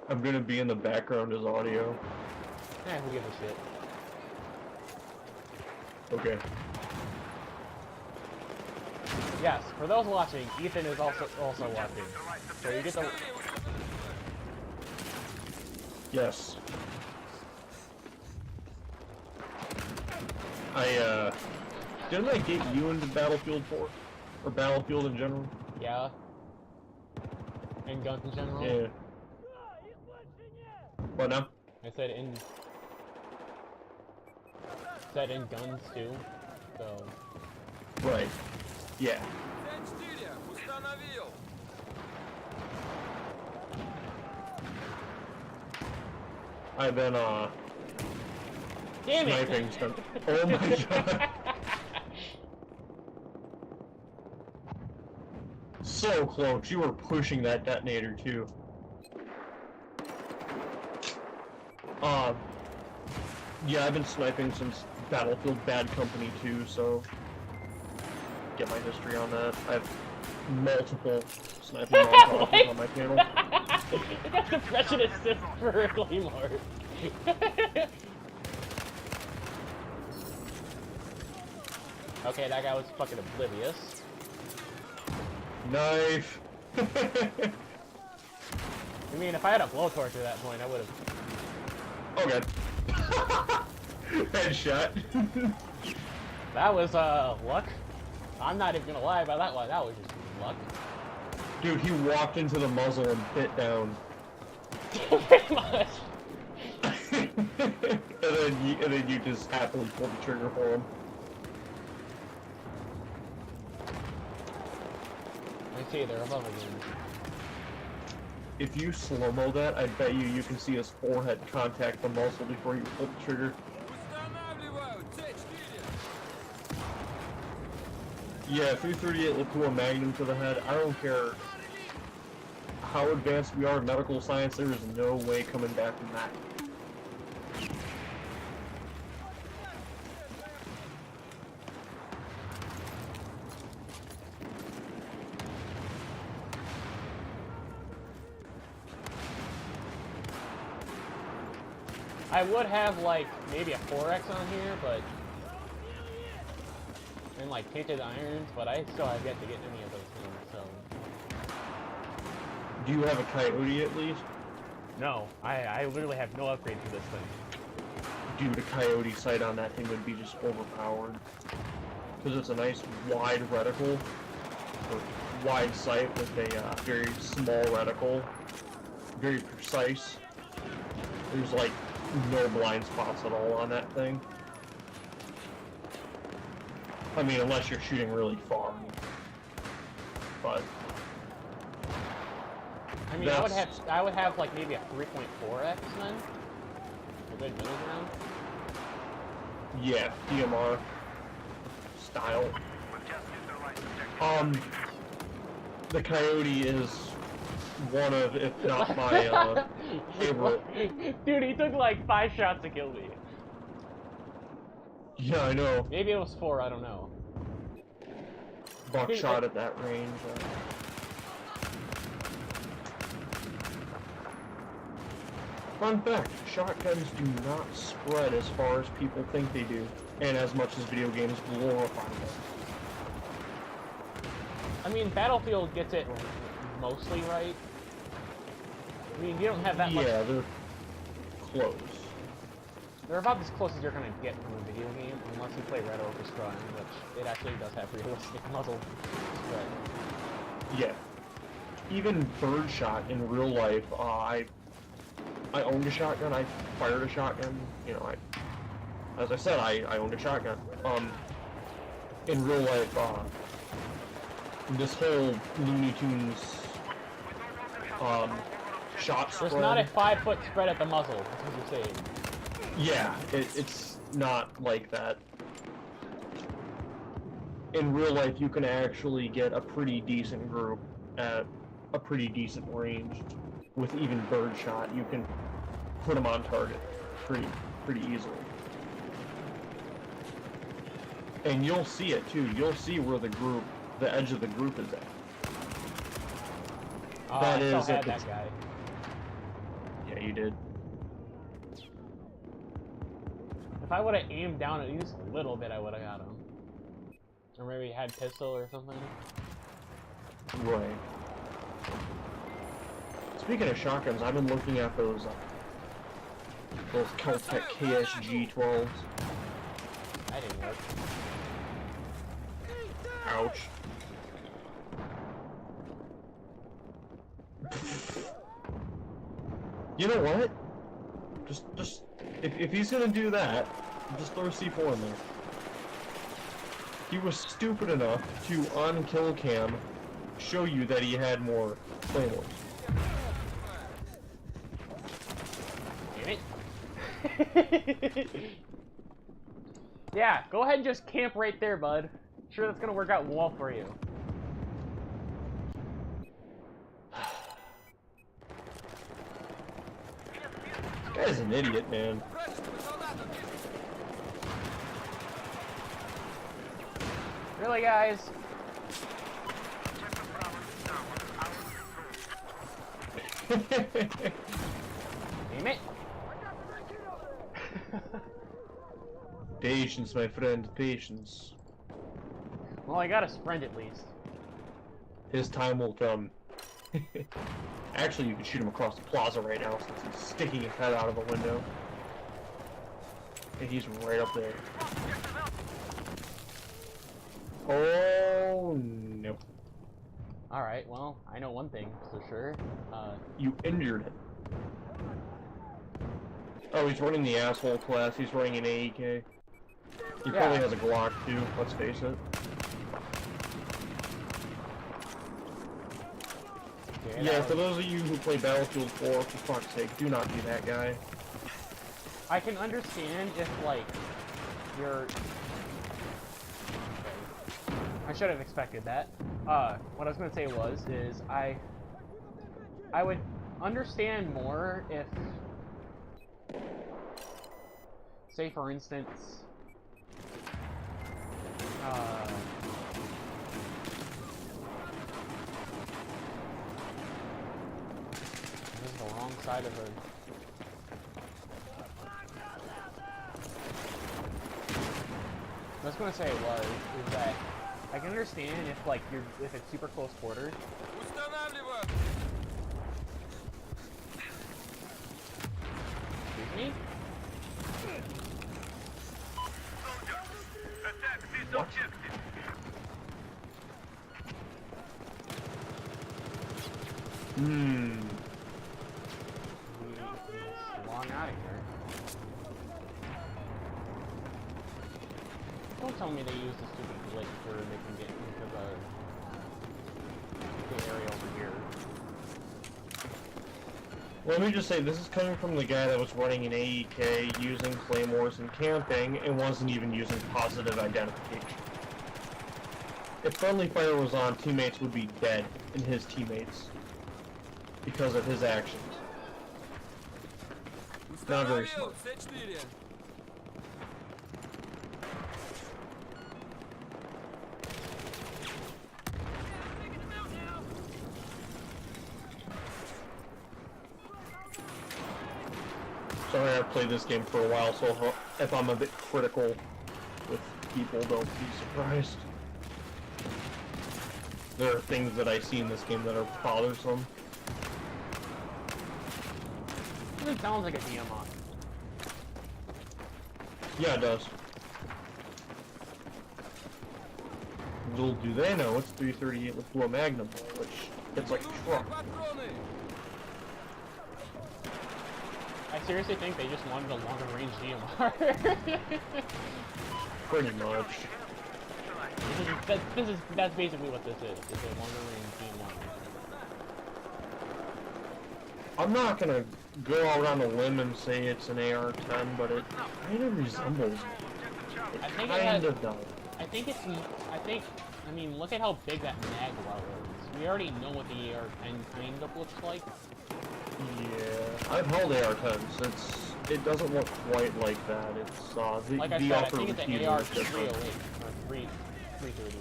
I'm gonna be in the background as audio. Who gives a shit? Okay. Yes, for those watching, Ethan is also watching. So you get the... Yes. Didn't I get you into Battlefield 4? Or Battlefield in general? Yeah. And guns in general? Yeah. What now? I said in guns too, so... Right. Yeah. I've been, Damn it! sniping stuff. Oh my god. So close. You were pushing that detonator too. Yeah, I've been sniping since Battlefield Bad Company 2, so get my history on that. I have multiple sniping Molotovs on my channel. I got suppression assist for Claymore. Okay, that guy was fucking oblivious. Knife! I mean, if I had a blowtorch at that point, I would have... Okay. Headshot. That was, luck. I'm not even gonna lie about that one. That was just luck. Dude, he walked into the muzzle and bit down. Pretty much. and then you just happily pulled the trigger for him. I see, they're above again. If you slow-mo that, I bet you can see his forehead contact the muzzle before you pull the trigger. Yeah, 338 looked to a magnum to the head. I don't care how advanced we are in medical science, there is no way coming back from that. I would have, like, maybe a 4X on here, but... and, like, painted irons, but I still have yet to get any of those things, so... Do you have a coyote at least? No, I literally have no upgrade for this thing. Dude, a coyote sight on that thing would be just overpowered. Because it's a nice wide reticle, or wide sight with a very small reticle. Very precise. There's like no blind spots at all on that thing. I mean, unless you're shooting really far. But I mean, I would have like maybe a 3.4X then. A good middle ground. yeah, DMR style. The coyote is one of, if not my favorite. Dude, he took like 5 shots to kill me. Yeah, I know. Maybe it was 4, I don't know. Buckshot at that range. Fun fact, shotguns do not spread as far as people think they do, and as much as video games glorify them. I mean, Battlefield gets it mostly right. I mean, you don't have that much... Yeah, they're close. They're about as close as you're gonna get from a video game, unless you play Red Orchestra, in which it actually does have realistic muzzle spread. Yeah. Even birdshot in real life, I owned a shotgun, I fired a shotgun, you know, as I said, I owned a shotgun. In real life, this whole Looney Tunes, shot spread... There's not a 5-foot spread at the muzzle, that's what you're saying. Yeah, it's not like that. In real life, you can actually get a pretty decent group at a pretty decent range. With even birdshot, you can put them on target pretty easily. And you'll see it too. You'll see where the edge of the group is at. Oh, That I is still at had that guy. Yeah, you did. If I would have aimed down at least a little bit, I would have got him. Or maybe had pistol or something. Right. Speaking of shotguns, I've been looking at those Caltech KSG-12s. That didn't work. Ouch. You know what? Just if he's gonna do that, just throw C4 in there. He was stupid enough to on kill cam show you that he had more claymores. Damn it. Yeah, go ahead and just camp right there, bud. Sure, that's gonna work out well for you. This guy's an idiot, man. Really, guys? Damn it. Patience, my friend, patience. Well, I got a friend at least. His time will come. Actually, you can shoot him across the plaza right now since he's sticking his head out of a window. And he's right up there. Oh, no. Alright, well, I know one thing for sure. You injured him. Oh, he's running the asshole class. He's running an AEK. He probably has a Glock, too. Let's face it. Okay, Yeah, for those of you who play Battlefield 4, for fuck's sake, do not be that guy. I can understand if, like, you're... Okay. I should have expected that. What I was gonna say is I would understand more if, say for instance, this is the wrong side of the... What I was gonna say is that I can understand if like if it's super close quarters. Excuse me? What? Long out of here. Don't tell me they use the stupid glitch where they can get into the area over here. Let me just say, this is coming from the guy that was running an AEK, using claymores and camping, and wasn't even using positive identification. If friendly fire was on, teammates would be dead, and his teammates, because of his actions. Not very smart. Sorry, I've played this game for a while, so if I'm a bit critical with people, don't be surprised. There are things that I see in this game that are bothersome. It sounds like a DMR. Yeah, it does. Little do they know, it's 338 with Blue Magnum, which it's like a truck. I seriously think they just wanted a longer range DMR. Pretty much. That's basically what this is. It's a longer range DMR. I'm not gonna go out on a limb and say it's an AR-10, but it kind of resembles it. It kind of does. I mean, look at how big that mag well is. We already know what the AR-10 kind of looks like. Yeah, I've held AR-10s. It doesn't look quite like that. It's like I the said, I upper think it's an receiver is different. AR-308 or 330.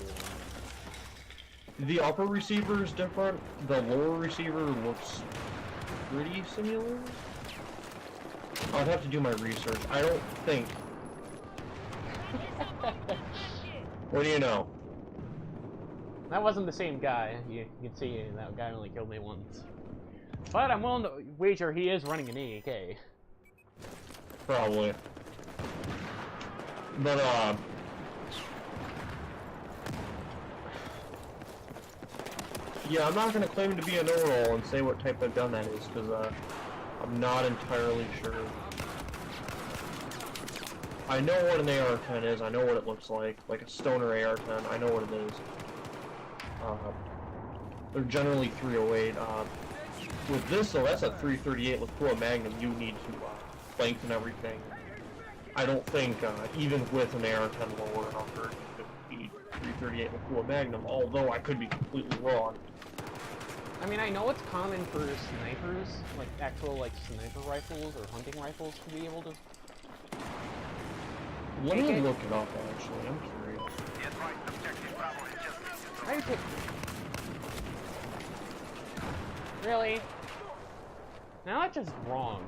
The upper receiver is different. The lower receiver looks pretty similar. I'd have to do my research. I don't think. What do you know? That wasn't the same guy. You can see that guy only killed me once. But I'm willing to wager he is running an AAK. Probably. But, yeah, I'm not gonna claim to be a know-it-all and say what type of gun that is, because, I'm not entirely sure. I know what an AR-10 is, I know what it looks like a stoner AR-10, I know what it is. They're generally 308. With this, though, that's a 338 with full magnum, you need to, lengthen everything. I don't think, even with an AR-10 lower upper, you could beat 338 with full magnum, although I could be completely wrong. I mean, I know it's common for snipers, like actual like sniper rifles or hunting rifles, to be able to. Let me look it up. Actually, I'm curious. How do you pick? Really? Now that's just wrong.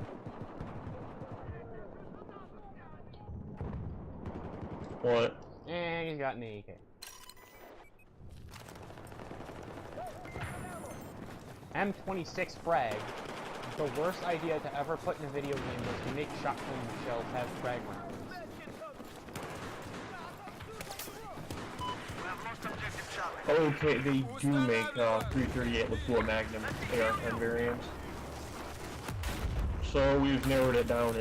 What? And he's got an AK. M26 frag. The worst idea to ever put in a video game was to make shotgun shells have frag rounds. Okay, they do make 338 with full magnum AR-10 variants. So we've narrowed it down.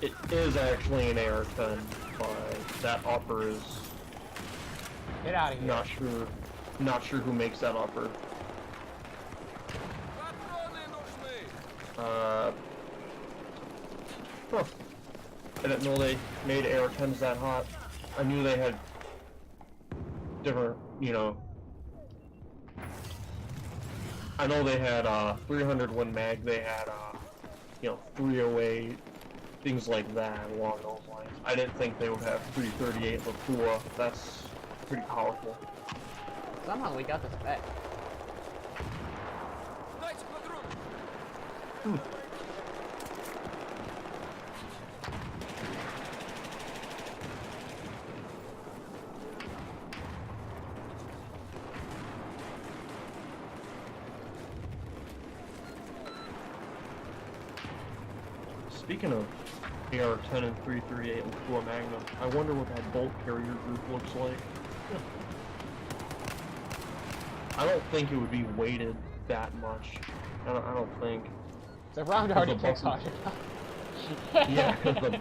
It is actually an AR-10, but that upper is Get out of here. not sure who makes that upper. Huh. I didn't know they made AR-10s that hot. I knew they had different, you know. I know they had 300 Win Mag, they had you know, 308, things like that along those lines. I didn't think they would have 338 Lapua. That's pretty powerful. Somehow we got this back. Speaking of AR-10 and 338 and full magnum, I wonder what that bolt carrier group looks like. I don't think it would be weighted that much. I don't think. The round already kicks hard enough. Yeah, because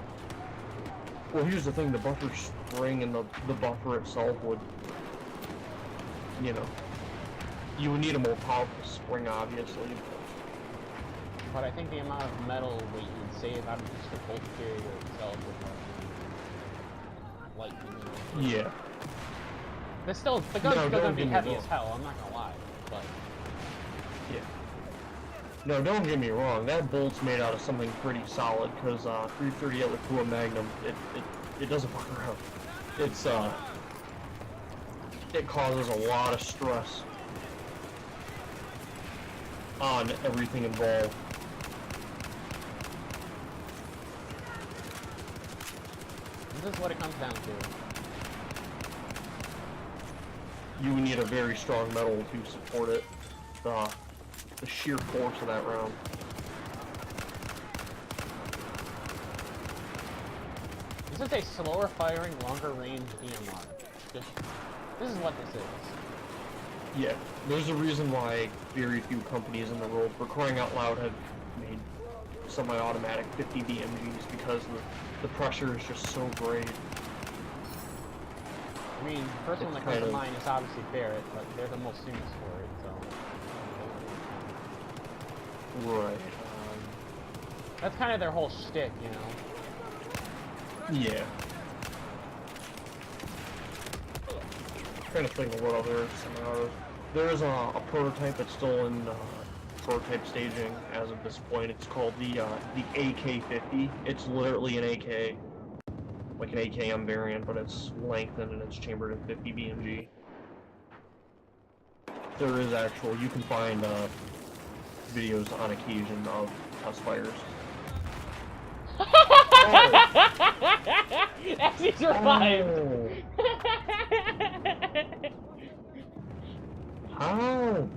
well, here's the thing: the buffer spring and the buffer itself would, you know, you would need a more powerful spring, obviously. But I think the amount of metal weight you would save out of just the bolt carrier itself would like, you know. Yeah. But still, the gun's still gonna be heavy as hell. I'm not gonna lie, but yeah. No, don't get me wrong. That bolt's made out of something pretty solid, because 338 with full magnum, it doesn't fuck around. It's it causes a lot of stress on everything involved. this is what it comes down to. You would need a very strong metal to support it. The sheer force of that round. This is a slower firing, longer range DMR. This is what this is. Yeah, there's a reason why very few companies in the world, for crying out loud, have made semi-automatic 50 BMGs, because the pressure is just so great. I mean, the first one that comes to mind is obviously Barrett, but they're the most famous for it, so. Right. That's kind of their whole shtick, you know? Yeah. I'm trying to think of what other scenarios. There is a prototype that's still in prototype staging as of this point. It's called the AK-50. It's literally an AK, like an AKM variant, but it's lengthened and it's chambered in 50 BMG. There is actual, you can find videos on occasion of test fires. As he survived. Oh. How?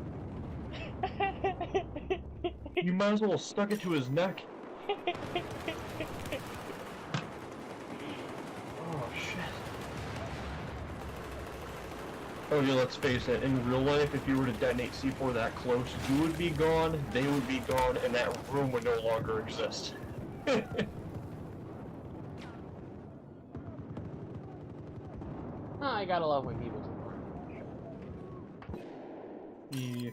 You might as well have stuck it to his neck. Oh shit. Oh yeah, let's face it, in real life, if you were to detonate C4 that close, you would be gone, they would be gone, and that room would no longer exist. I gotta love when people support. Yeah.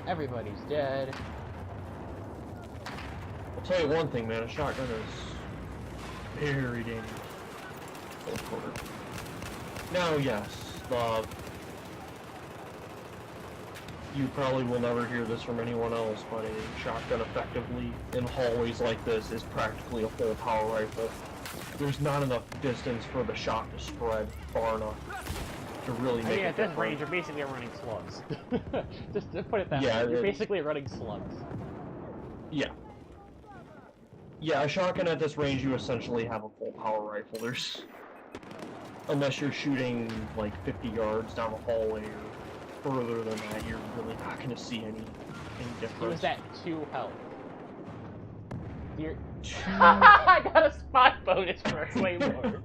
Everybody's dead. I'll tell you one thing, man, a shotgun is very dangerous. Close quarter. Now, yes, you probably will never hear this from anyone else, but a shotgun effectively in hallways like this is practically a full power rifle. There's not enough distance for the shot to spread far enough to really make it at this different. range, you're basically running slugs. Just to put it that Yeah, way, you're basically running slugs. Yeah. Yeah, a shotgun at this range, you essentially have a full power rifle. There's... Unless you're shooting, like, 50 yards down the hallway or further than that, you're really not going to see any difference. He was at 2 health. You're... I got a spot bonus for a claymore.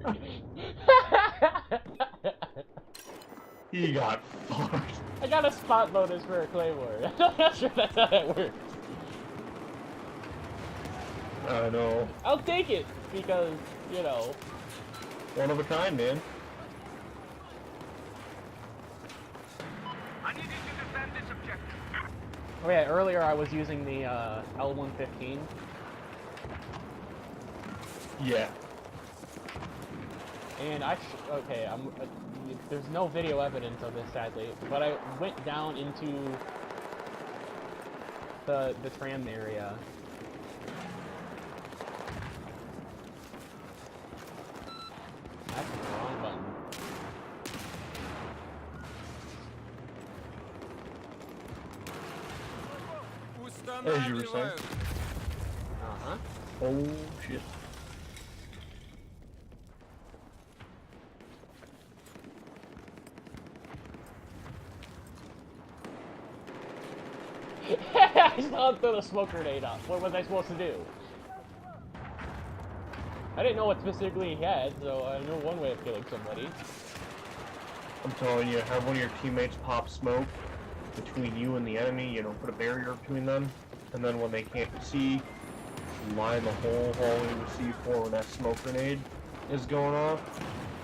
He got fucked. I got a spot bonus for a claymore. I'm not sure that's how that works. I know. I'll take it, because, you know... One of a kind, man. I need you to defend this objective. Oh yeah, earlier I was using the L115. Yeah. And okay, there's no video evidence of this, sadly, but I went down into the tram area. That's the wrong button. As you were saying. Uh-huh. Oh, shit. I saw him throw the smoke grenade up. What was I supposed to do? I didn't know what specifically he had, so I know one way of killing somebody. I'm telling you, have one of your teammates pop smoke between you and the enemy, you know, put a barrier between them, and then when they can't see, line the whole hallway with C4 when that smoke grenade is going off.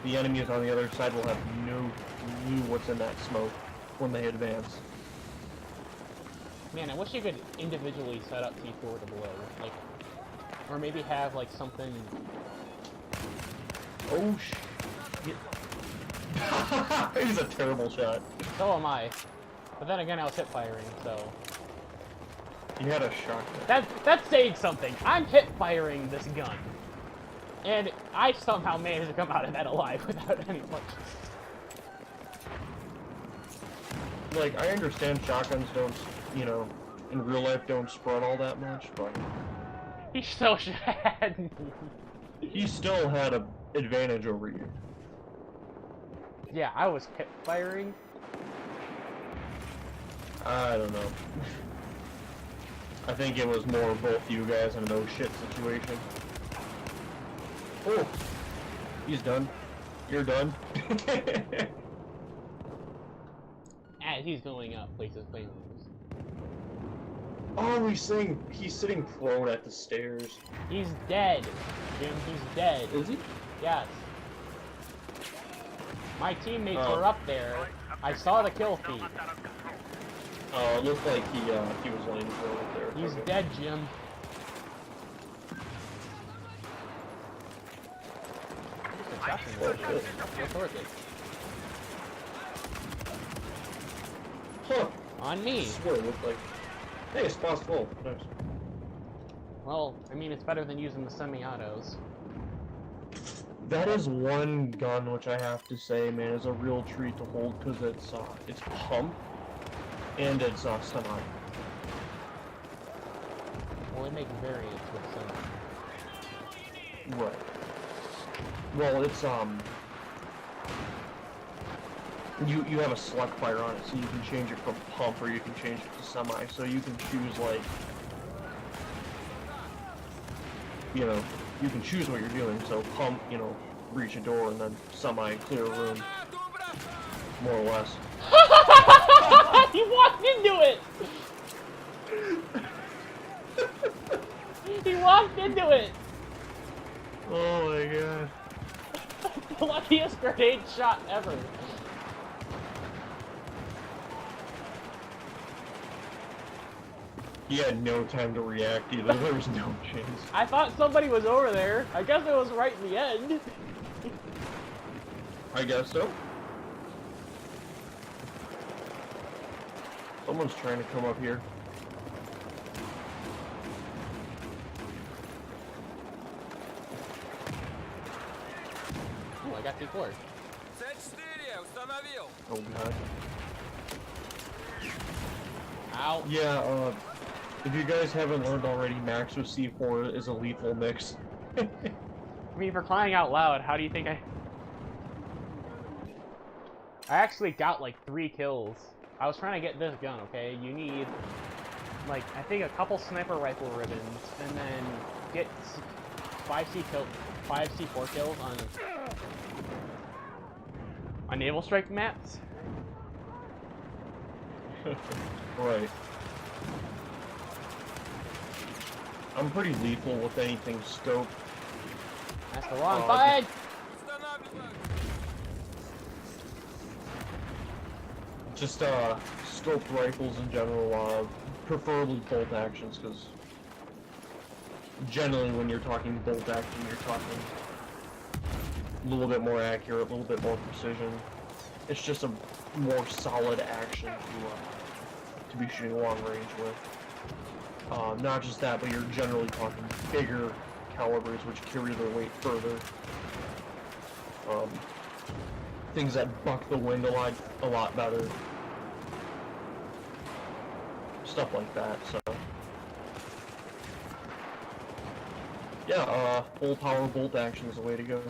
The enemies on the other side will have no clue what's in that smoke when they advance. Man, I wish you could individually set up T4 to blow, like, or maybe have like something. Oh shit! He's a terrible shot. So am I, but then again, I was hip firing, so. You had a shotgun. That's saying something. I'm hip firing this gun, and I somehow managed to come out of that alive without any punches. Like, I understand shotguns don't, you know, in real life don't spread all that much, but He still should have me. he still had an advantage over you. Yeah, I was hip firing. I don't know. I think it was more both you guys in a no shit situation. Oh, he's done. You're done. As he's going up, places claymores. Oh, he's sitting prone at the stairs. He's dead, Jim. He's dead. Is he? Yes. My teammates Oh. were up there. I saw the kill feed. Oh, it looked like he was laying prone up there. He's Okay. dead, Jim. Oh, shit. Go towards it. Huh. On me. I swear it looked like... Hey, spot's full. Nice. Well, I mean, it's better than using the semi-autos. That is one gun which I have to say, man, is a real treat to hold because it's pump and it's semi. Well, they make variants with semi. Right. Well, it's you have a select fire on it, so you can change it from pump or you can change it to semi. So you can choose like, you know, you can choose what you're doing. So pump, you know, breach a door, and then semi clear a room, more or less. He walked into it. He walked into it. Oh my god. The luckiest grenade shot ever. He had no time to react either. There was no chance. I thought somebody was over there. I guess it was right in the end. I guess so. Someone's trying to come up here. Oh, I got C4. Oh god. Ow. Yeah, if you guys haven't learned already, Max with C4 is a lethal mix. I mean, for crying out loud, how do you think I actually got like 3 kills. I was trying to get this gun, okay? You need, like, I think a couple sniper rifle ribbons, and then get 5 C4 kills on naval strike maps. Right. I'm pretty lethal with anything scoped. That's the wrong side! Just scoped rifles in general, preferably bolt actions, because generally when you're talking bolt action, you're talking a little bit more accurate, a little bit more precision. It's just a more solid action to be shooting long range with. Not just that, but you're generally talking bigger calibers, which carry their weight further. Things that buck the wind a lot better. Stuff like that, so. Yeah, full power bolt action is the way to go.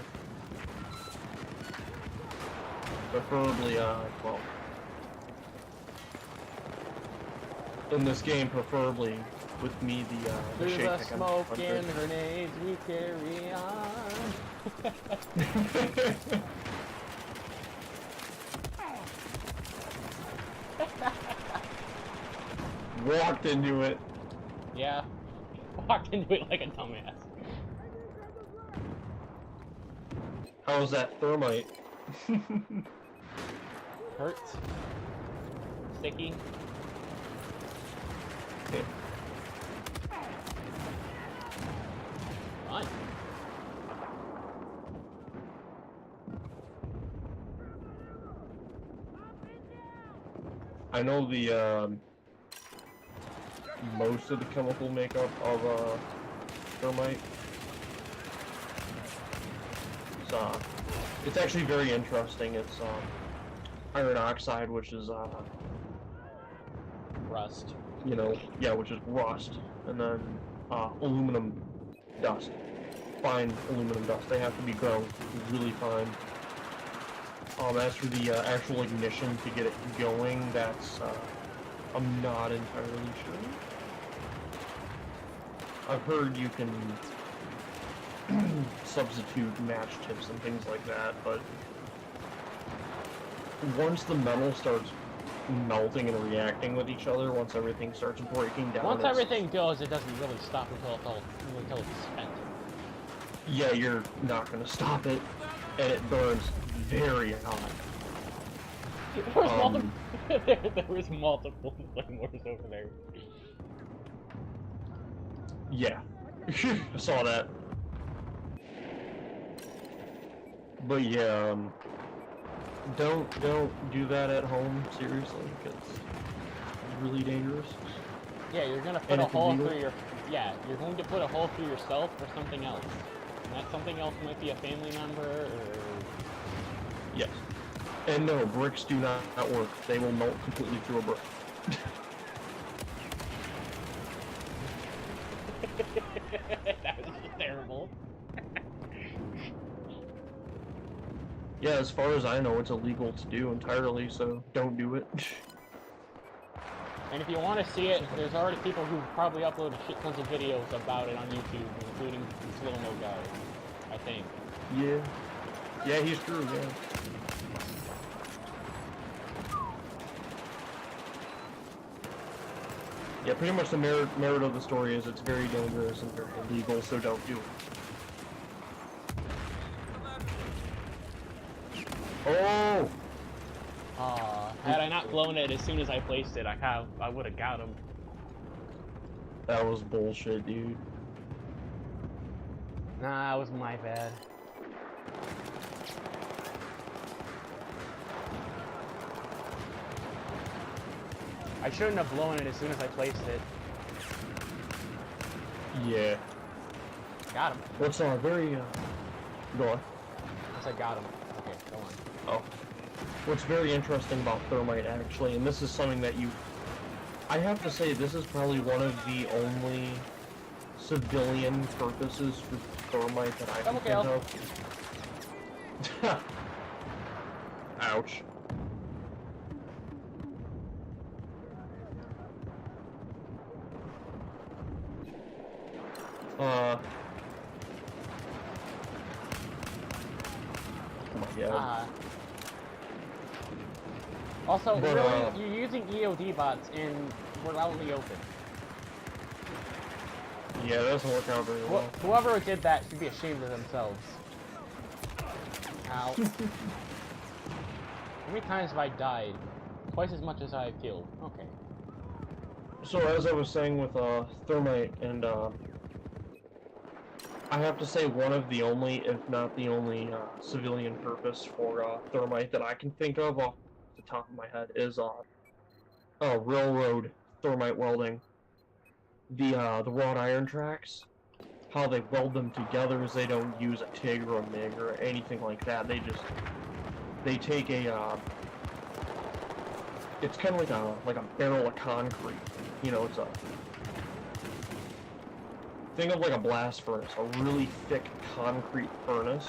Preferably, well, in this game, preferably with me, the Through shake the pick, I'm smoke good. and grenades we carry on. Walked into it. Yeah. Walked into it like a dumbass. How was that thermite? Hurts. Sticky. Okay. Run. I know the most of the chemical makeup of thermite. It's actually very interesting. It's iron oxide, which is Rust. you know, yeah, which is rust, and then aluminum dust, fine aluminum dust. They have to be ground really fine. As for the actual ignition to get it going, that's I'm not entirely sure. I've heard you can substitute match tips and things like that, but once the metal starts melting and reacting with each other, once everything starts breaking down. Once everything goes, it doesn't really stop until it's spent. Yeah, you're not gonna stop it, and it burns very hot. There was multiple flammers over there. Yeah, I saw that. But yeah, don't do that at home, seriously, because it's really dangerous. Yeah, you're gonna put a hole through your. Yeah, you're going to put a hole through yourself or something else. And that something else might be a family member or. Yes. And no, bricks do not work. They will melt completely through a brick. That was just terrible. Yeah, as far as I know, it's illegal to do entirely, so don't do it. And if you want to see it, there's already people who probably uploaded shit tons of videos about it on YouTube, including this little no guy, I think. Yeah. Yeah, he's true, yeah. Yeah, pretty much the merit of the story is it's very dangerous and very illegal, so don't do it. Oh! Had I not blown it as soon as I placed it, I would have got him. That was bullshit, dude. Nah, it was my bad. I shouldn't have blown it as soon as I placed it. Yeah. Got him. What's very, go on. I said got him. Okay, go on. Oh. What's very interesting about thermite, actually, and this is something that I have to say, this is probably one of the only civilian purposes for thermite that I can think of. Ouch. Oh my god. Also, But, really, you're using EOD bots and we're out in the open. Yeah, that doesn't work out very well. Whoever did that should be ashamed of themselves. Ow. How many times have I died? Twice as much as I've killed. Okay. So as I was saying with thermite, and I have to say one of the only, if not the only, civilian purpose for thermite that I can think of off the top of my head is railroad thermite welding. The wrought iron tracks, how they weld them together is they don't use a TIG or a MIG or anything like that. They take a it's kind of like a barrel of concrete. You know, it's a think of like a blast furnace, a really thick concrete furnace,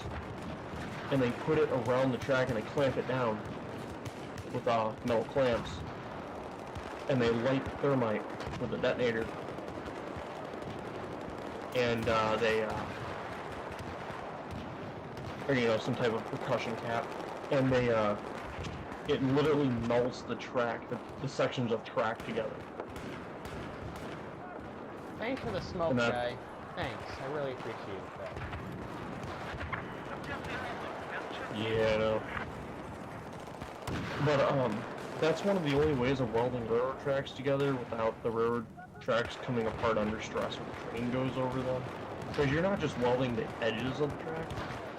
and they put it around the track and they clamp it down with metal clamps, and they light thermite with a detonator, and or you know, some type of percussion cap, and they it literally melts the track, the sections of track together. Thanks for the smoke, guy. Thanks, I really appreciate that. Yeah, I know. But that's one of the only ways of welding railroad tracks together without the railroad tracks coming apart under stress when the train goes over them. Because you're not just welding the edges of the track,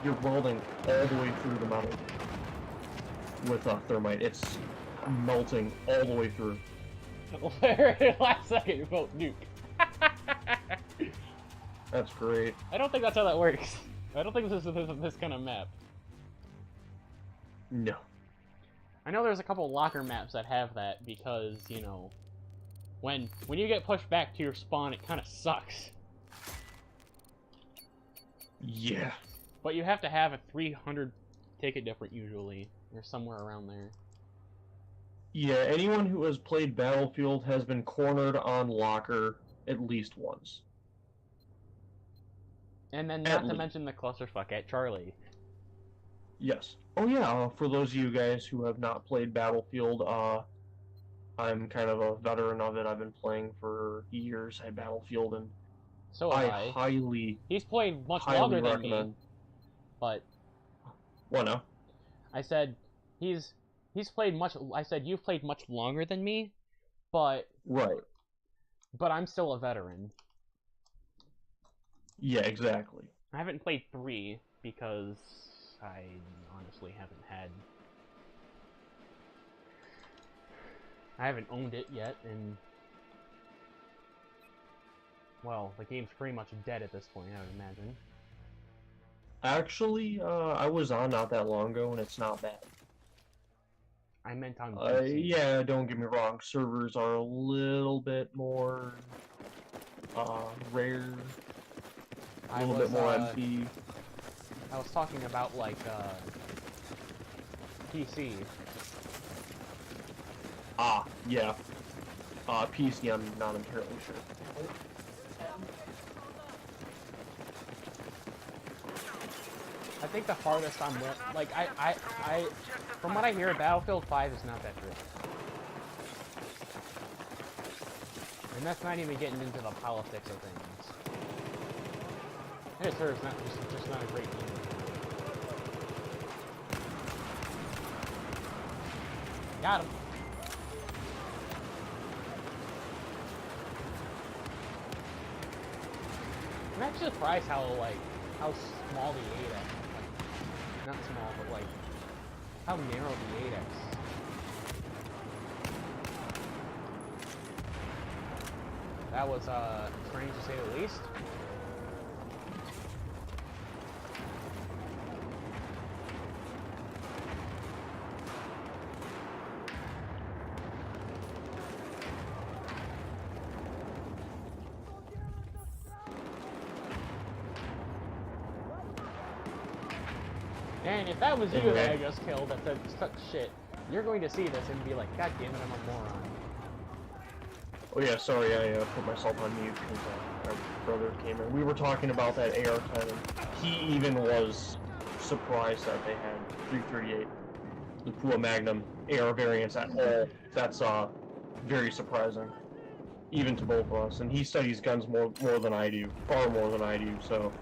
you're welding all the way through the metal with thermite. It's melting all the way through. Last second, you vote nuke. That's great. I don't think that's how that works. I don't think this is this kind of map. No. I know there's a couple locker maps that have that because, you know, when you get pushed back to your spawn, it kind of sucks. Yeah. But you have to have a 300 ticket different usually, or somewhere around there. Yeah, anyone who has played Battlefield has been cornered on locker at least once. And then not to mention the clusterfuck at Charlie. Yes. Oh yeah, for those of you guys who have not played Battlefield, I'm kind of a veteran of it. I've been playing for years at Battlefield, and so have I highly... He's played much longer than me, but... What now? I said, he's played much... I said, you've played much longer than me, but... Right. But I'm still a veteran. Yeah, exactly. I haven't played 3 because I honestly haven't had... I haven't owned it yet, and... Well, the game's pretty much dead at this point, I would imagine. Actually, I was on not that long ago, and it's not bad. I meant on PC. Yeah, don't get me wrong, servers are a little bit more, rare. A little bit more empty. I was talking about, like, PC? Ah, yeah. PC, I'm not entirely sure. I think the farthest I'm like from what I hear, Battlefield 5 is not that great. And that's not even getting into the politics of things. I just heard it's not just not a great game. Got him. I'm actually surprised how small the 8x, like, not small, but like how narrow the 8x. That was strange to say the least. And if that was you that I just killed that said such shit, you're going to see this and be like, God damn it, I'm a moron. Oh yeah, sorry, I put myself on mute because our brother came in. We were talking about that AR-10, and he even was surprised that they had 338, the Pua Magnum AR variants at all. That's very surprising, even to both of us. And he studies guns more than I do, far more than I do. So,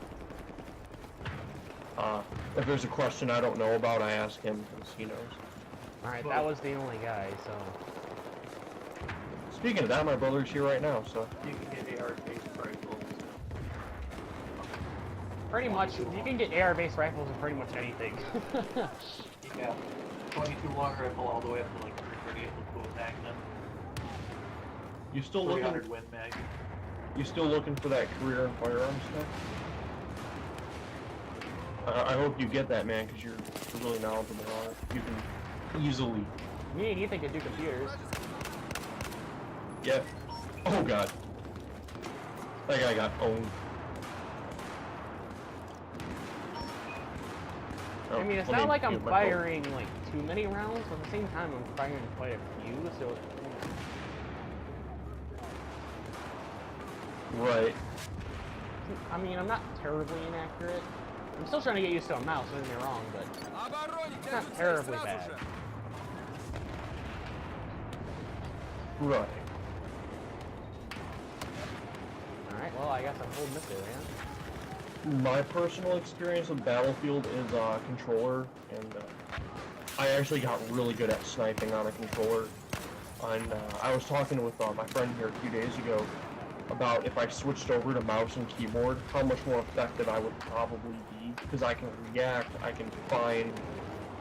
if there's a question I don't know about, I ask him because he knows. All right, that was the only guy, so. Speaking of that, my brother's here right now, so. You can get AR-based rifles. Pretty much, you can get AR-based rifles in pretty much anything. Yeah, 22 long rifle all the way up to like 338 with Pua Magnum. You still 300 looking? Win Mag. You still looking for that career in firearms stuff? I hope you get that, man, because you're really knowledgeable on it. You can easily. Me and Ethan can do computers. Yeah. Oh god. That guy got owned. Oh, I mean, it's let not me like I'm mute my firing like too many rounds, but at the same time, I'm firing quite a few, so. phone. Right. I mean, I'm not terribly inaccurate. I'm still trying to get used to a mouse, don't get me wrong, but it's not terribly bad. Right. Alright, well, I guess I'm holding this man. My personal experience with Battlefield is controller, and I actually got really good at sniping on a controller. And I was talking with my friend here a few days ago about if I switched over to mouse and keyboard, how much more effective I would probably be, because I can react, I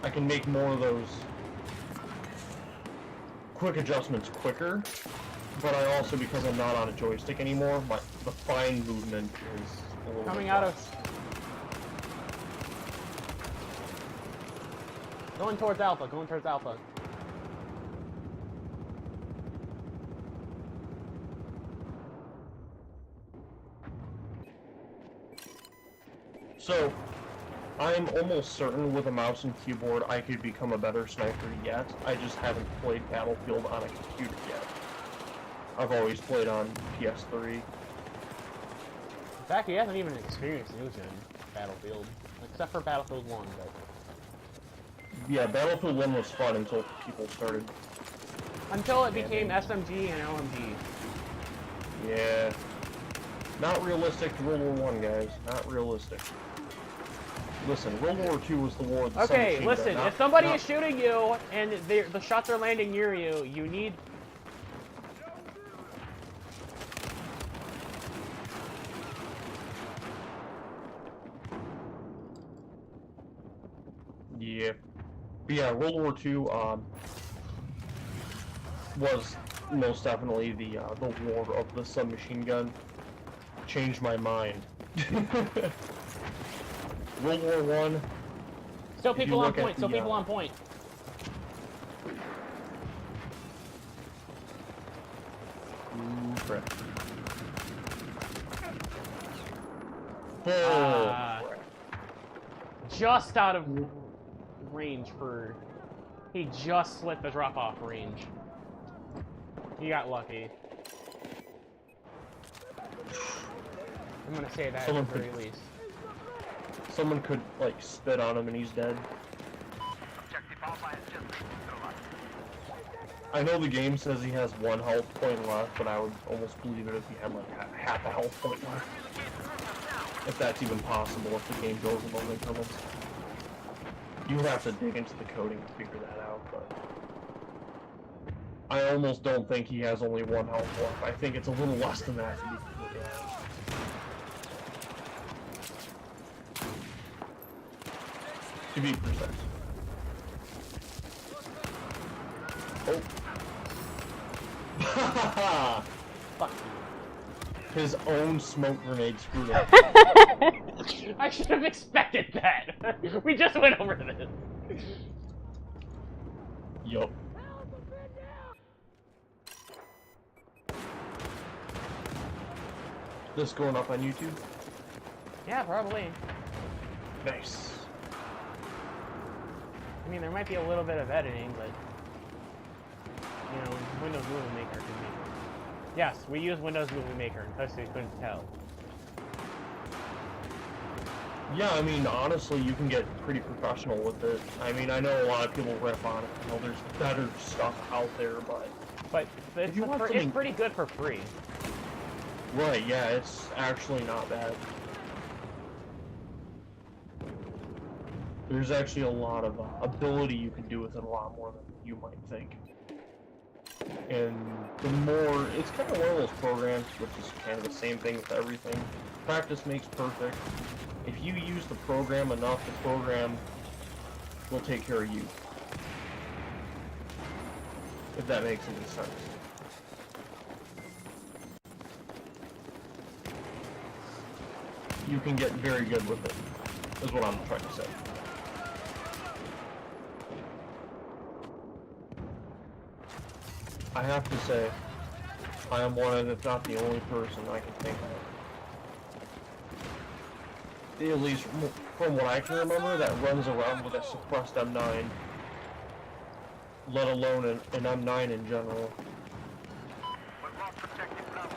can make more of those quick adjustments quicker, but I also, because I'm not on a joystick anymore, the fine movement is a little Coming bit out less. of... Going towards Alpha, going towards Alpha. So, I'm almost certain with a mouse and keyboard I could become a better sniper yet. I just haven't played Battlefield on a computer yet. I've always played on PS3. In fact, he hasn't even experienced news-gen Battlefield, except for Battlefield 1, but... Yeah, Battlefield 1 was fun until people started... Until it became SMG and LMG. Yeah. Not realistic to World War I, guys. Not realistic. Listen, World War II was the war of the Okay, submachine listen, gun, if somebody is shooting you and the shots are landing near you, you need... Yeah. But yeah, World War II was most definitely the war of the submachine gun. Changed my mind. World War One. Still people on point, still people on point. Ooh, crap. Oh, crap. Just out of range for He just slit the drop-off range. He got lucky. I'm gonna say that Someone at the very could- least. Someone could, like, spit on him and he's dead. Objective Alpha has just been neutralized. I know the game says he has 1 health point left, but I would almost believe it if he had, like, half a health point left. If that's even possible, if the game goes in those increments. You would have to dig into the coding to figure that out, but... I almost don't think he has only 1 health left. I think it's a little less than that, to be completely honest. To be precise. Oh. Fuck His own smoke grenade screwed him. you. I should have expected that. We just went over this. Yup. This going up on YouTube? Yeah, probably. Nice. I mean, there might be a little bit of editing, but you know, Windows Movie Maker can make it. Yes, we use Windows Movie Maker, in case you couldn't tell. Yeah, I mean, honestly, you can get pretty professional with it. I mean, I know a lot of people rip on it. I know there's better stuff out there, but... But it's, you want it's something- pretty good for free. Right, yeah, it's actually not bad. There's actually a lot of ability you can do with it, a lot more than you might think. And the more, it's kind of one of those programs which is kind of the same thing with everything. Practice makes perfect. If you use the program enough, the program will take care of you. If that makes any sense. You can get very good with it, is what I'm trying to say. I have to say, I am one of, if not the only person I can think of, at least from what I can remember, that runs around with a suppressed M9, let alone an M9 in general. We've lost objective Bravo.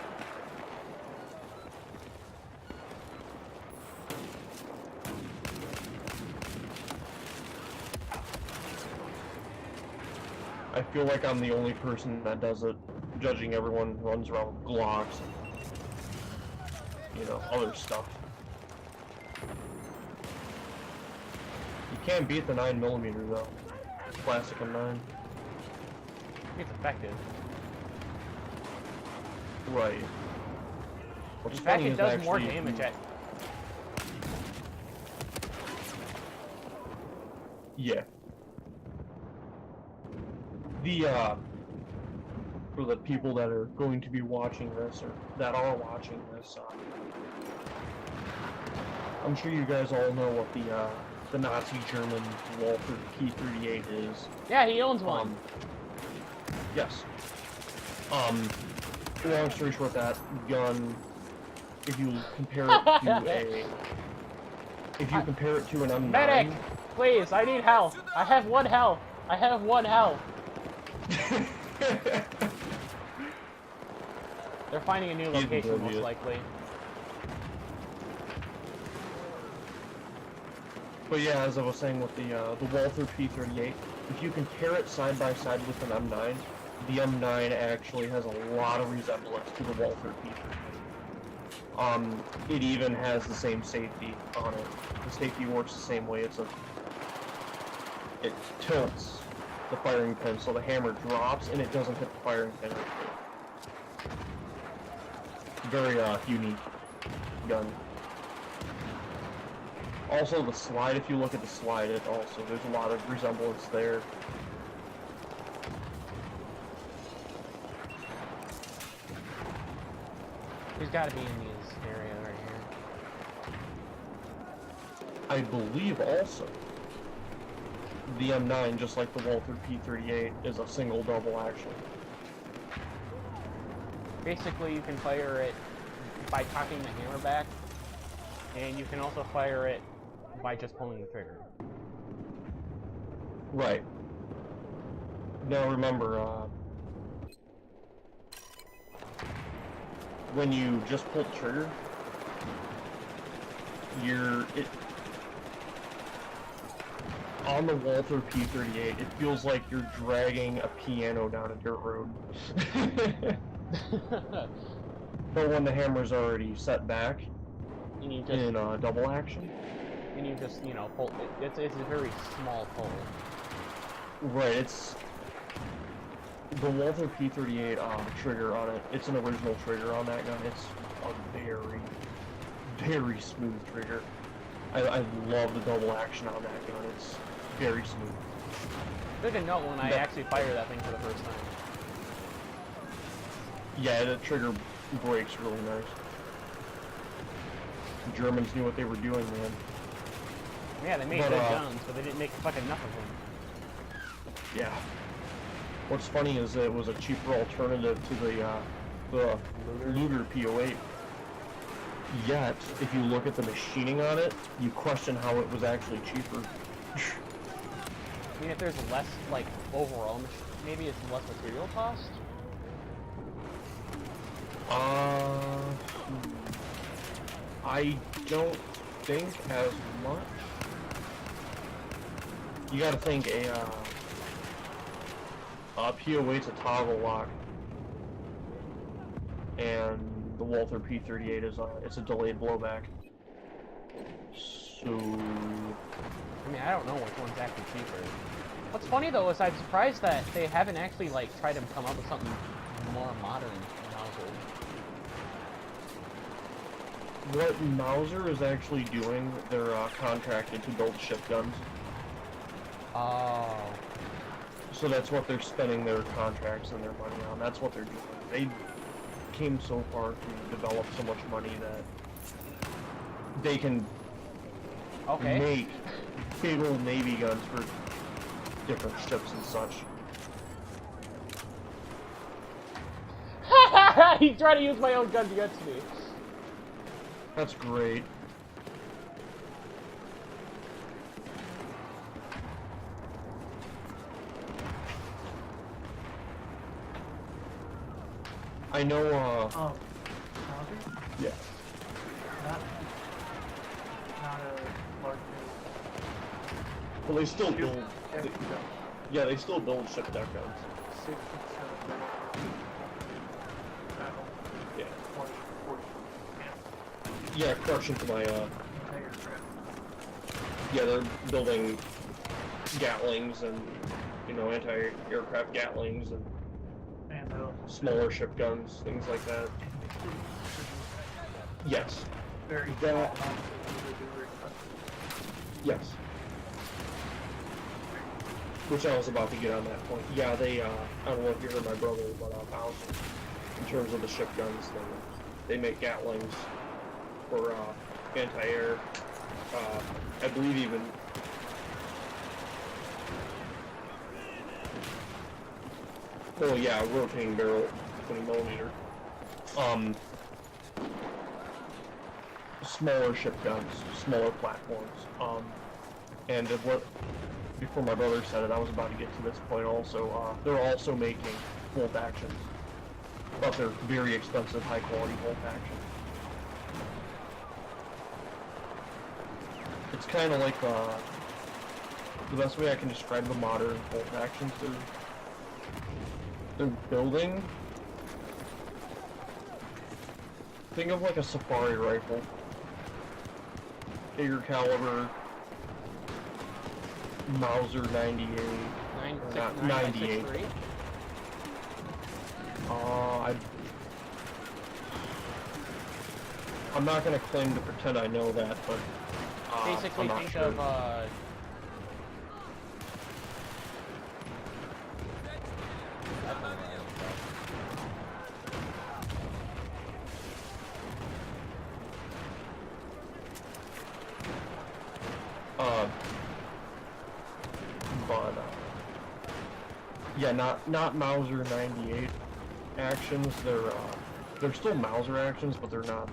I feel like I'm the only person that does it, judging everyone who runs around with Glocks and, you know, other stuff. You can't beat the 9mm though. Classic M9. It's effective. Right. What's In fact, funny it is does more actually- damage at... Yeah. For the people that are going to be watching this, or that are watching this, I'm sure you guys all know what the Nazi German Walther P38 is. Yeah, he owns one. Yes. Long story short, that gun, if you compare it to compare it to an M9... Medic! Please, I need health. I have 1 health. I have 1 health. They're finding a new He's an location, most idiot. likely. But yeah, as I was saying with the Walther P38, if you compare it side by side with an M9, the M9 actually has a lot of resemblance to the Walther P38. It even has the same safety on it. The safety works the same way. It tilts the firing pin, so the hammer drops and it doesn't hit the firing pin. Very unique gun. Also, the slide, if you look at the slide, there's a lot of resemblance there. He's got to be in this area right here. I believe also the M9, just like the Walther P38, is a single double action. Basically, you can fire it by cocking the hammer back, and you can also fire it by just pulling the trigger. Right. Now remember, when you just pull the trigger, on the Walther P38, it feels like you're dragging a piano down a dirt road. But when the hammer's already set back, And you just, in double action, and you just, you know, pull. It's a very small pull. right? It's the Walther P38 trigger on it. It's an original trigger on that gun. It's a very, very smooth trigger. I love the double action on that gun. It's very smooth. Took a note when I actually fired that thing for the first time. Yeah, the trigger breaks really nice. The Germans knew what they were doing, man. Yeah, they made But, good guns, but they didn't make fucking enough of them. Yeah. What's funny is that it was a cheaper alternative to the Luger P08. Yet, if you look at the machining on it, you question how it was actually cheaper. I mean, if there's less, like, overall, maybe it's less material cost? I don't think as much. You gotta think a PO8's a toggle lock, and the Walther P38 is it's a delayed blowback. So, I mean, I don't know which one's actually cheaper. What's funny though is I'm surprised that they haven't actually like tried to come up with something more modern than Mauser. what Mauser is actually doing, they're contracted to build ship guns. Oh. So that's what they're spending their contracts and their money on. That's what they're doing. They came so far to develop so much money that they can make big old Navy guns for different ships and such. He's trying to use my own gun against me. That's great. I know, Mauser? yeah. Not a large Well, they still build, deck gun. yeah, they still build ship deck guns. 6 and 7 battle. Yeah. 20, 40. Yeah, correction to my, Anti-aircraft. yeah, they're building Gatlings and, you know, anti-aircraft Gatlings and And smaller ship guns, things like that. Yes. very That- small amounts of really very expensive. Yes. Which I was about to get on that point. Yeah, they, I don't know if you heard my brother, but Mauser, in terms of the ship guns, they make Gatlings for, anti-air, I believe even, well, yeah, rotating barrel, 20mm, smaller ship guns, smaller platforms, and before my brother said it, I was about to get to this point also, they're also making bolt actions, but they're very expensive, high quality bolt actions. It's kind of like, the best way I can describe the modern bolt actions they're building. Think of like a safari rifle. Bigger caliber, Mauser 98. Not 98. I'm not gonna claim to pretend I know that, but Basically, I'm not think sure. of that's not right. But yeah, not Mauser 98 actions. They're still Mauser actions, but they're not.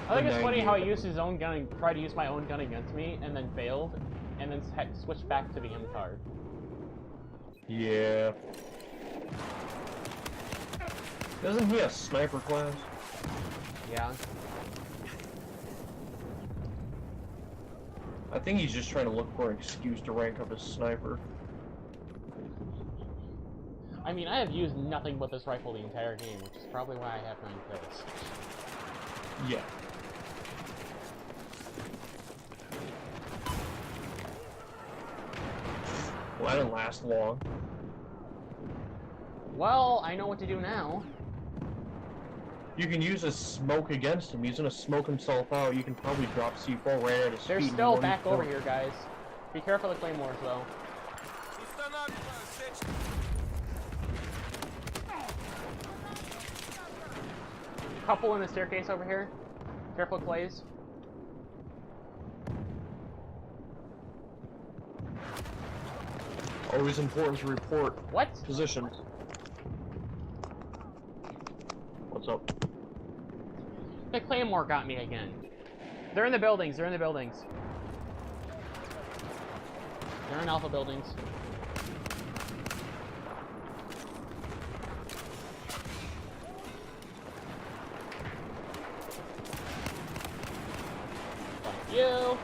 I think it's funny how he 98. used his own gun and tried to use my own gun against me, and then failed, and then switched back to the M card. Yeah. Doesn't he have sniper class? Yeah. I think he's just trying to look for an excuse to rank up his sniper. I mean, I have used nothing but this rifle the entire game, which is probably why I have 9 kills. Yeah. Well, that didn't last long. Well, I know what to do now. You can use a smoke against him. He's gonna smoke himself out. You can probably drop C4 right at his They're feet. still back over here, guys. Be careful of the claymores, though. Couple in the staircase over here. Careful, clays. Always important to report What? positions. What's up? The claymore got me again. They're in the buildings. They're in the buildings. They're in alpha buildings. Fuck you.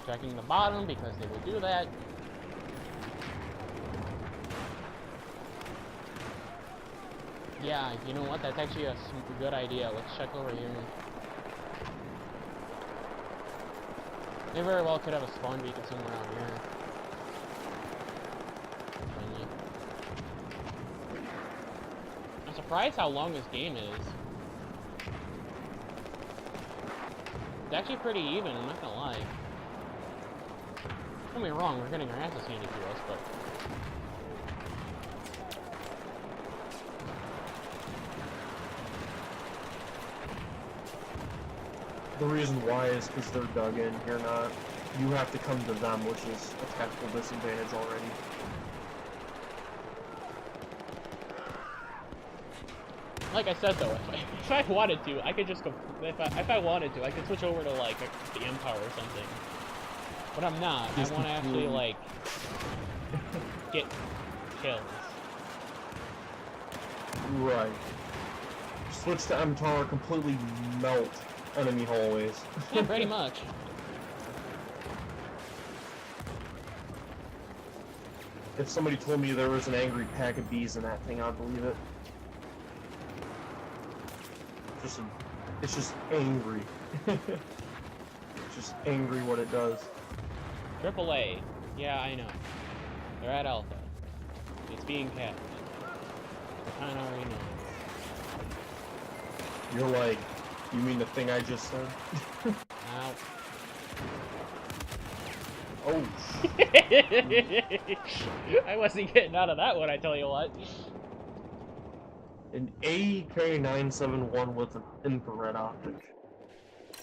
Checking the bottom because they will do that. Yeah, you know what? That's actually a good idea. Let's check over here. They very well could have a spawn beacon somewhere out here. Friendly. I'm surprised how long this game is. It's actually pretty even, I'm not gonna lie. Don't get me wrong, we're getting our asses handed to us, but... The reason why is because they're dug in. You're not. You have to come to them, which is a tactical disadvantage already. Like I said though, if I wanted to, I could just go. If I wanted to, I could switch over to like the Empire or something. But I'm not. I want to actually like get kills. Right. Switch to MTAR, completely melt enemy hallways. Yeah, pretty much. If somebody told me there was an angry pack of bees in that thing, I'd believe it. It's just angry. It's just angry what it does. AAA. Yeah, I know. They're at Alpha. It's being capped. I kinda already know. You're like, you mean the thing I just said? Ow. Oh, I wasn't getting out of that one, I tell you what. an AK-971 with an infrared optic.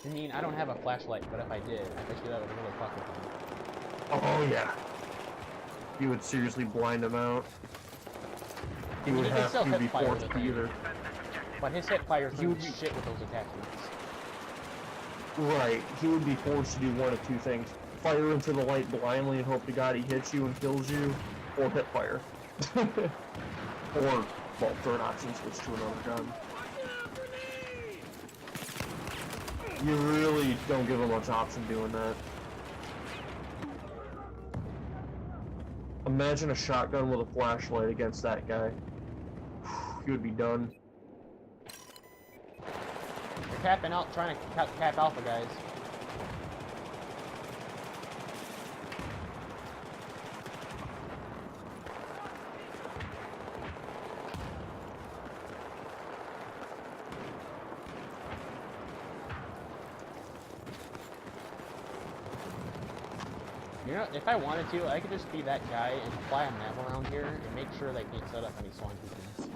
I mean, I don't have a flashlight, but if I did, I bet you that would really fuck with me. Oh yeah. You would seriously blind him out. He I mean, would he can have still to hip be fire forced the to thing. either. But his hip fire's He doing would be- shit with those attachments. Right, he would be forced to do one of two things. Fire into the light blindly and hope to God he hits you and kills you, or hip fire. Or, well, third option, switch to another gun. You really don't give him much option doing that. Imagine a shotgun with a flashlight against that guy. He would be done. They're capping out, trying to cap Alpha, guys. You know, if I wanted to, I could just be that guy and fly a map around here and make sure they can't set up any swan beacons.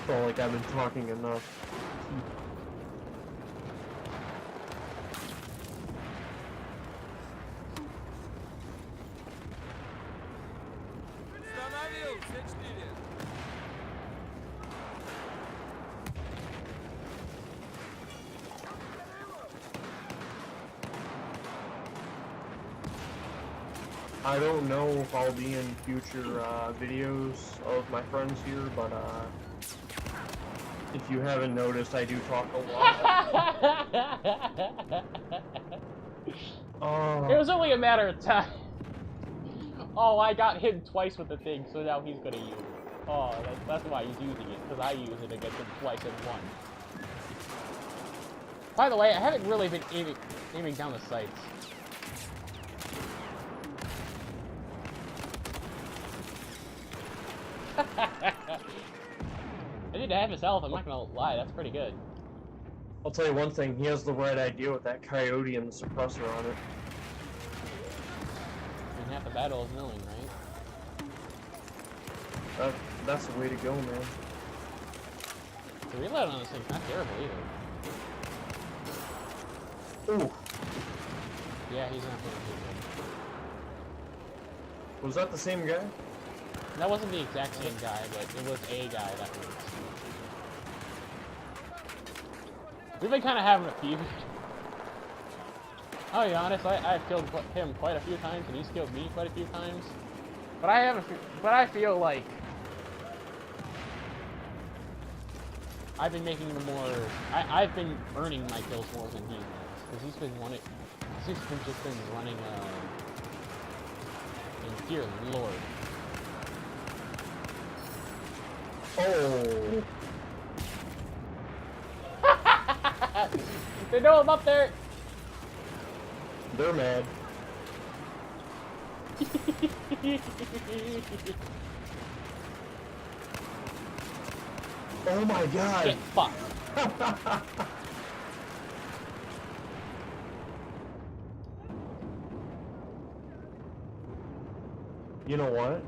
felt like I've been talking enough. I don't know if I'll be in future videos of my friends here, but if you haven't noticed, I do talk a lot. It was only a matter of time. Oh, I got hit twice with the thing, so now he's gonna use it. Oh, that's why he's using it, because I use it against him twice in one. By the way, I haven't really been aiming down the sights. I did have his health, I'm not gonna lie, that's pretty good. I'll tell you one thing, he has the right idea with that coyote and the suppressor on it. And half the battle is knowing, right? That's the way to go, man. The reload on this thing's not terrible either. Ooh. Yeah, he's not doing too good. Was that the same guy? That wasn't the exact same guy, but it was a guy that was. We've been kind of having a feud. I'll be honest, I've killed him quite a few times, and he's killed me quite a few times. But I feel like I've been making the more. I've been earning my kills more than he has, because he's been running. He's just been running. And dear Lord. Oh. They know I'm up there. They're mad. Oh my god. Get fucked. You know what?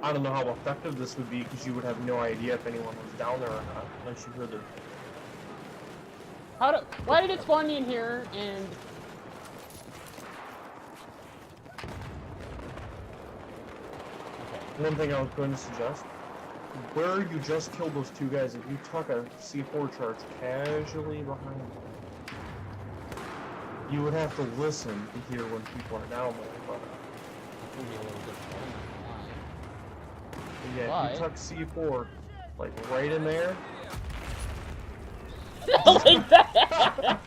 I don't know how effective this would be, because you would have no idea if anyone was down there or not, unless you heard the... Why did it spawn me in here, and... Okay. One thing I was going to suggest, where you just killed those two guys, if you tuck a C4 charge casually behind you, you would have to listen to hear when people are down there, but... It's gonna be a little difficult. Yeah, Why? if you tuck C4, like, right in there... Like that!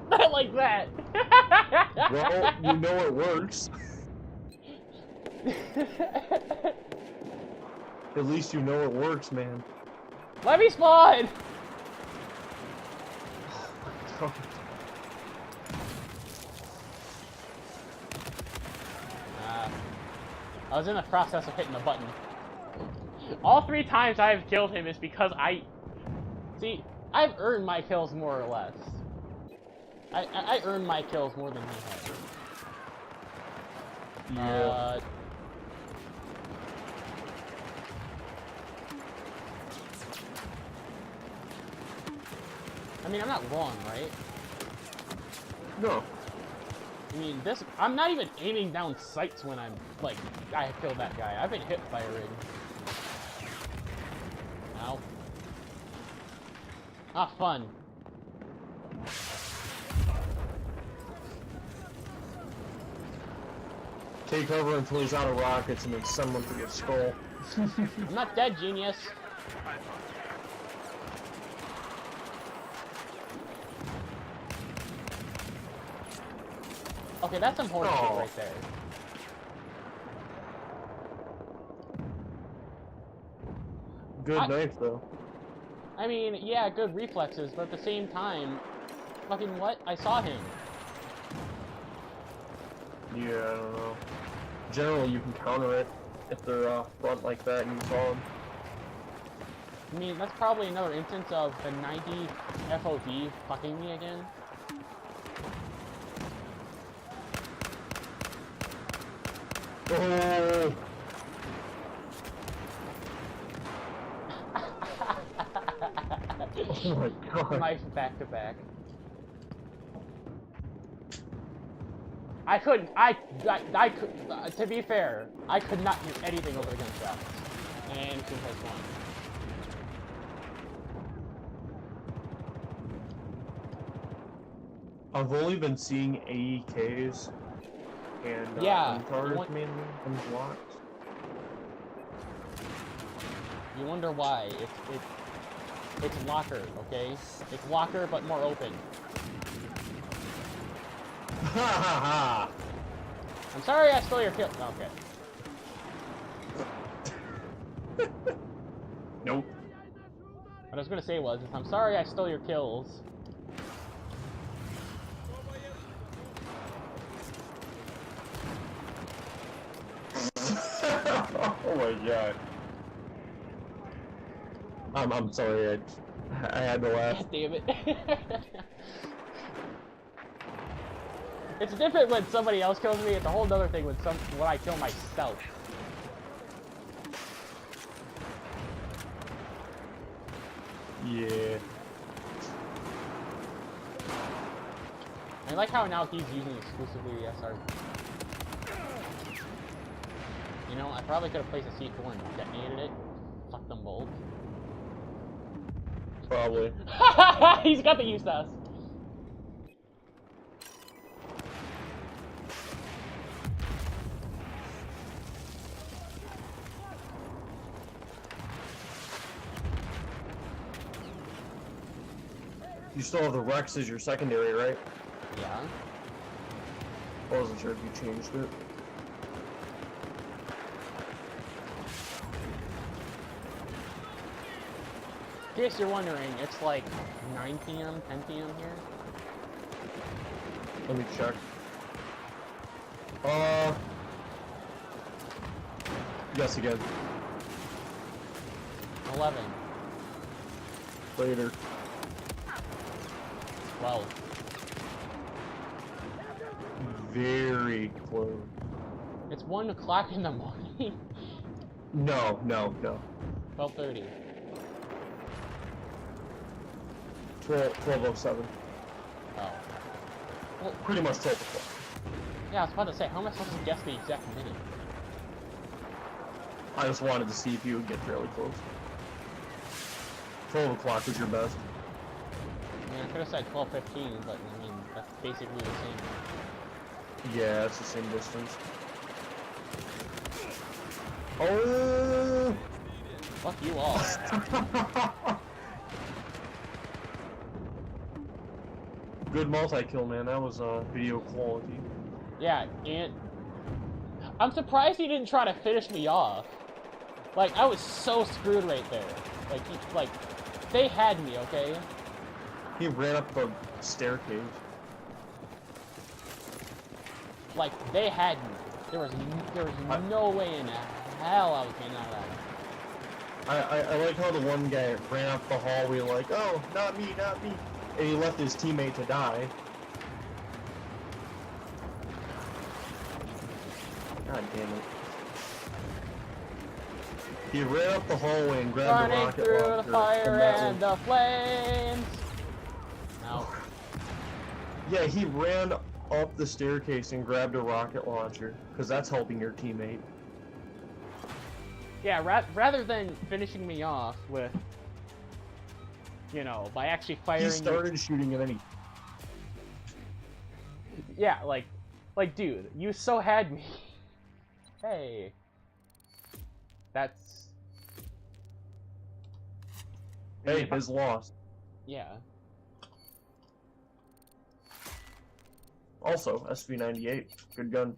Not like that! Well, you know it works. At least you know it works, man. Let me spawn! I was in the process of hitting the button. All 3 times I've killed him is because See, I've earned my kills more or less. I earned my kills more than he has. Yeah. I mean, I'm not wrong, right? No. I mean, I'm not even aiming down sights when I'm, like, I killed that guy. I've been hip firing. Ow. Ah, fun. Take cover until he's out of rockets and then send him to get skull. I'm not dead, genius. Okay, that's some horse shit right there. Good knife, though. I mean, yeah, good reflexes, but at the same time, fucking what? I saw him. Yeah, I don't know. Generally, you can counter it if they're front like that and you saw them. I mean, that's probably another instance of the 90 FOV fucking me again. Oh! Oh my god. Knife back to back. I couldn't. I could. To be fair, I could not hear anything over the gunshots. And since has won. I've only been seeing AEKs and Yeah, MTARs mainly unblocked. You wonder why? It's locker, okay? It's locker, but more open. Ha ha ha! I'm sorry I stole your kill. Okay. Nope. What I was gonna say was, I'm sorry I stole your kills. Oh my god. I'm sorry, I had to laugh. God damn it. It's different when somebody else kills me, it's a whole other thing when I kill myself. Yeah. I like how now he's using exclusively the SR. You know, I probably could have placed a C4 and detonated it. Fuck them both. Probably. He's got the Eustace. You still have the Rex as your secondary, right? Yeah. I wasn't sure if you changed it. In case you're wondering, it's like 9 p.m., 10 p.m. here. Let me check. Guess again. 11. Later. 12. Very close. It's 1 o'clock in the morning. No. 12:30. 12:07. Oh. Well, Pretty much 12 o'clock. yeah, I was about to say, how am I supposed to guess the exact minute? I just wanted to see if you would get fairly close. 12 o'clock was your best. I mean, I could have said 12:15, but I mean, that's basically the same. Yeah, it's the same distance. Oh! Fuck you all. Good multi-kill, man. That was video quality. Yeah, and I'm surprised he didn't try to finish me off. Like, I was so screwed right there. Like, they had me, okay? He ran up the staircase. Like, they had me. There was no way in hell I was getting out of that. I like how the one guy ran up the hallway like, oh, not me. And he left his teammate to die. God damn it. He ran up the hallway and grabbed the Running rocket through launcher. the fire and that the flames. Ow. Yeah, he ran up the staircase and grabbed a rocket launcher, because that's helping your teammate. Yeah, rather than finishing me off with, you know, by actually firing. He started shooting and then he... Yeah, like, dude, you so had me. Hey. That's... Hey, his loss. Yeah. Also, SV98. Good gun.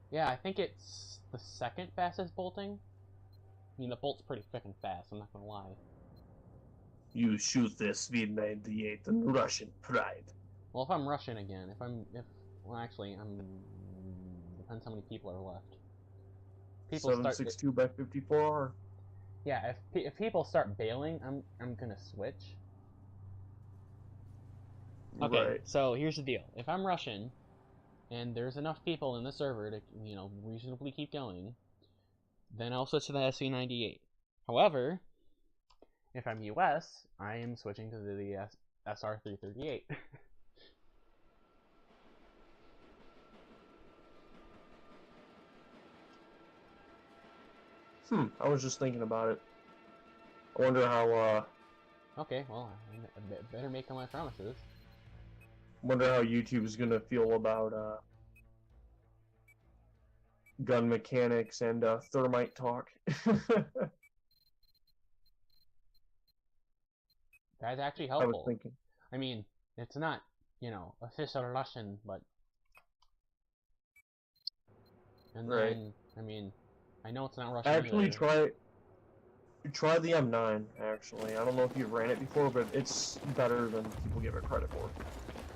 Yeah, I think it's the second fastest bolting. I mean, the bolt's pretty freaking fast, I'm not gonna lie. You shoot this SV98 in Russian pride. Well, if I'm Russian again, well, actually, depends how many people are left. People 762 by 54R. Yeah, if people start bailing, I'm gonna switch. Okay, Right. so here's the deal. If I'm Russian, and there's enough people in the server to, you know, reasonably keep going, then I'll switch to the SV98. However, If I'm US, I am switching to the SR338. I was just thinking about it. I wonder how, Okay, well, I better make all my promises. wonder how YouTube is gonna feel about, gun mechanics and, thermite talk. That's actually I was helpful. thinking. I mean, it's not, you know, official Russian, but... And Right. then, I mean, I know it's not Russian Actually, either. try the M9, actually. I don't know if you've ran it before, but it's better than people give it credit for.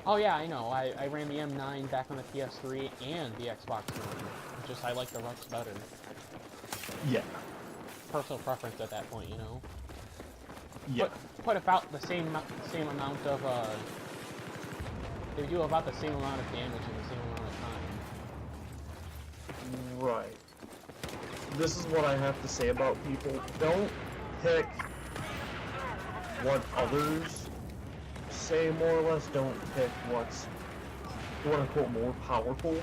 Oh yeah, I know. I ran the M9 back on the PS3 and the Xbox One. Just I like the Rux better. Yeah. Personal preference at that point, you know. Yeah. Put about the same amount of they do about the same amount of damage in the same amount of time. Right. This is what I have to say about people. Don't pick what others say, more or less. Don't pick what's quote-unquote more powerful.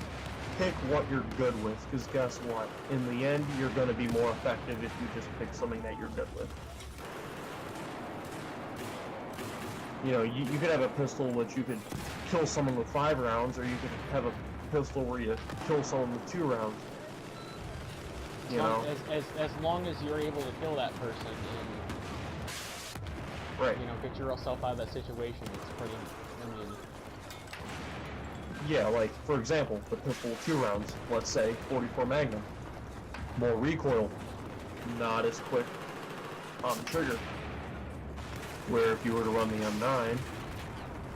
Pick what you're good with, because guess what? In the end, you're going to be more effective if you just pick something that you're good with. You know, you could have a pistol which you could kill someone with 5 rounds, or you could have a pistol where you kill someone with 2 rounds. You know? As long as you're able to kill that person and Right. you know, get yourself out of that situation, it's pretty, I mean... Yeah, like, for example, the pistol 2 rounds, let's say, 44 Magnum. More recoil, not as quick on the trigger. Where if you were to run the M9,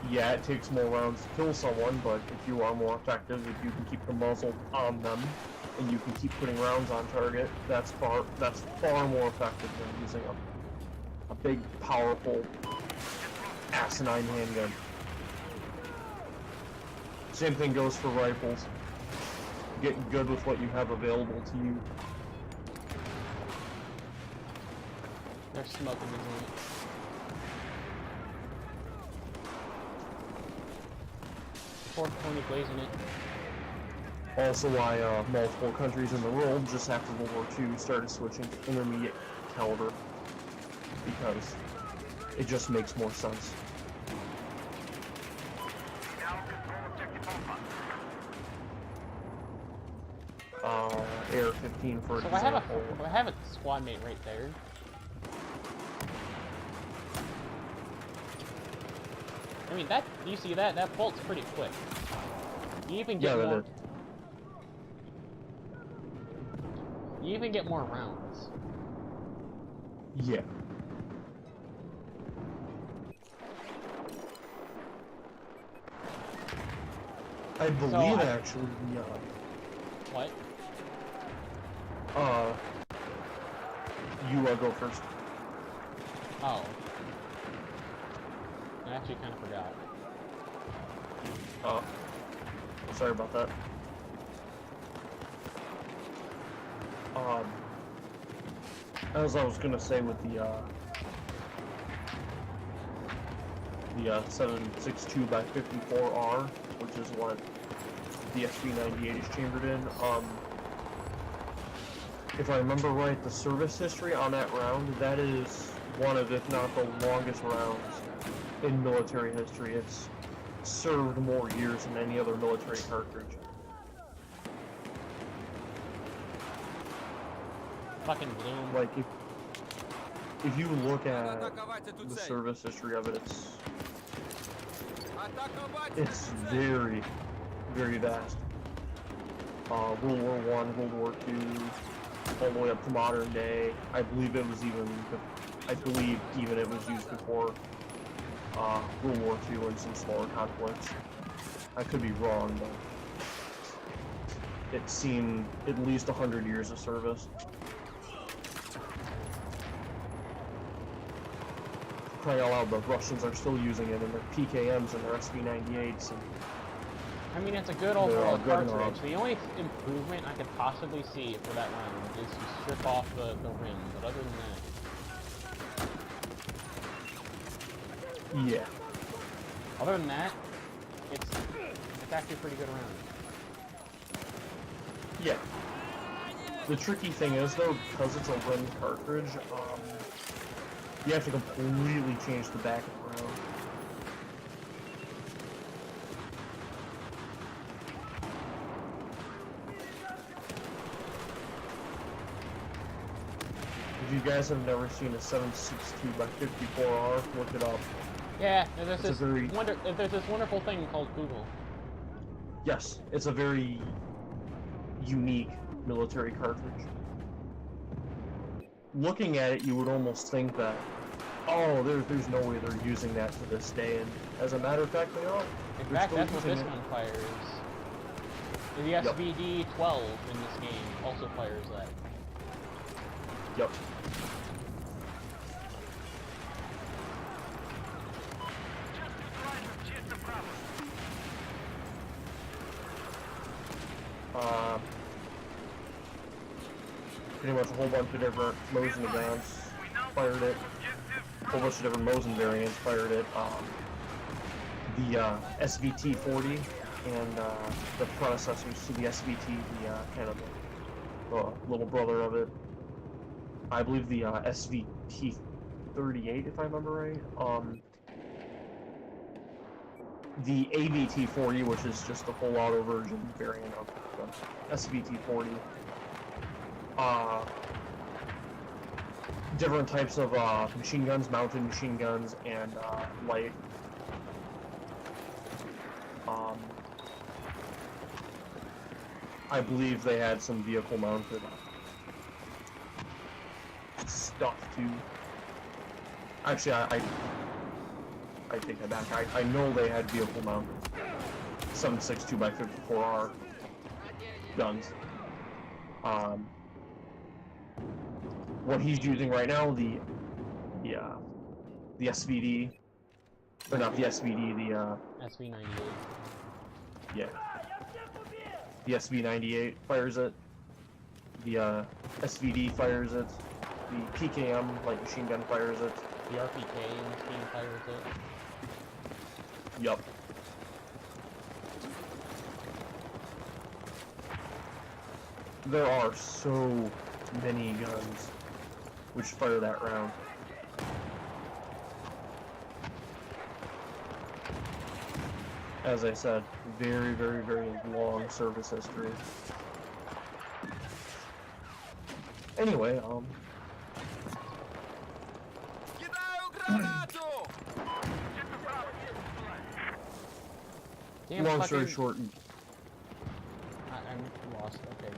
yeah, it takes more rounds to kill someone, but if you are more effective, if you can keep the muzzle on them, and you can keep putting rounds on target, that's far more effective than using a big, powerful, asinine handgun. Same thing goes for rifles. Get good with what you have available to you. They're smoking the joint. Fourth Tony blazing it. Also why multiple countries in the world, just after World War II, started switching to intermediate caliber. Because it just makes more sense. AR-15 for So example. I have a squad mate right there. I mean, that, you see that? That bolt's pretty quick. You even get more... Is. You even get more rounds. Yeah. I believe actually the What? you go first. Oh. I actually kind of forgot. Oh. Sorry about that. As I was gonna say with the 7.62x54R, which is what the SV98 is chambered in, if I remember right, the service history on that round, that is one of, if not the longest rounds in military history. It's served more years than any other military cartridge. Fucking bloom. Like, if you look at the service history of it, it's very, very vast. World War I, World War II, all the way up to modern day. I believe it was even it was used before World War II and some smaller conflicts. I could be wrong, but it's seen at least 100 years of service. Crying out loud, the Russians are still using it in their PKMs and their SV98s. And I mean, it's a good overall cartridge. The only improvement I could possibly see for that round is to strip off the rim, but other than that... Yeah. Other than that, it's actually a pretty good round. Yeah. The tricky thing is, though, because it's a rimmed cartridge, you have to completely change the back of the round. If you guys have never seen a 7.62x54R, look it up. Yeah, and there's It's there's this wonderful thing called Google. Yes, it's a very unique military cartridge. Looking at it, you would almost think that, oh, there's no way they're using that to this day, and as a matter of fact, they are. In They're fact, still that's what using this it. one fires. The SVD-12 in this game also fires that. Yep. Pretty much a whole bunch of different Mosin guns fired it. A whole bunch of different Mosin variants fired it. The SVT-40 and the predecessors to the SVT, the kind of the little brother of it. I believe the SVT-38, if I remember right. The AVT-40, which is just the full auto version variant of the SVT-40. Different types of machine guns, mounted machine guns, and light. I believe they had some vehicle mounted stuff too. Actually, I take that back. I know they had vehicle mounted 7.62x54R guns. What he's using right now, the SVD, or not the SVD, the SV-98. yeah, the SV-98 fires it. The SVD fires it. The PKM light machine gun fires it. The RPK in this game fires it. Yup. There are so many guns which fire that round. As I said, very, very, very long service history. Anyway, Damn long story fucking- short, I'm lost. Okay.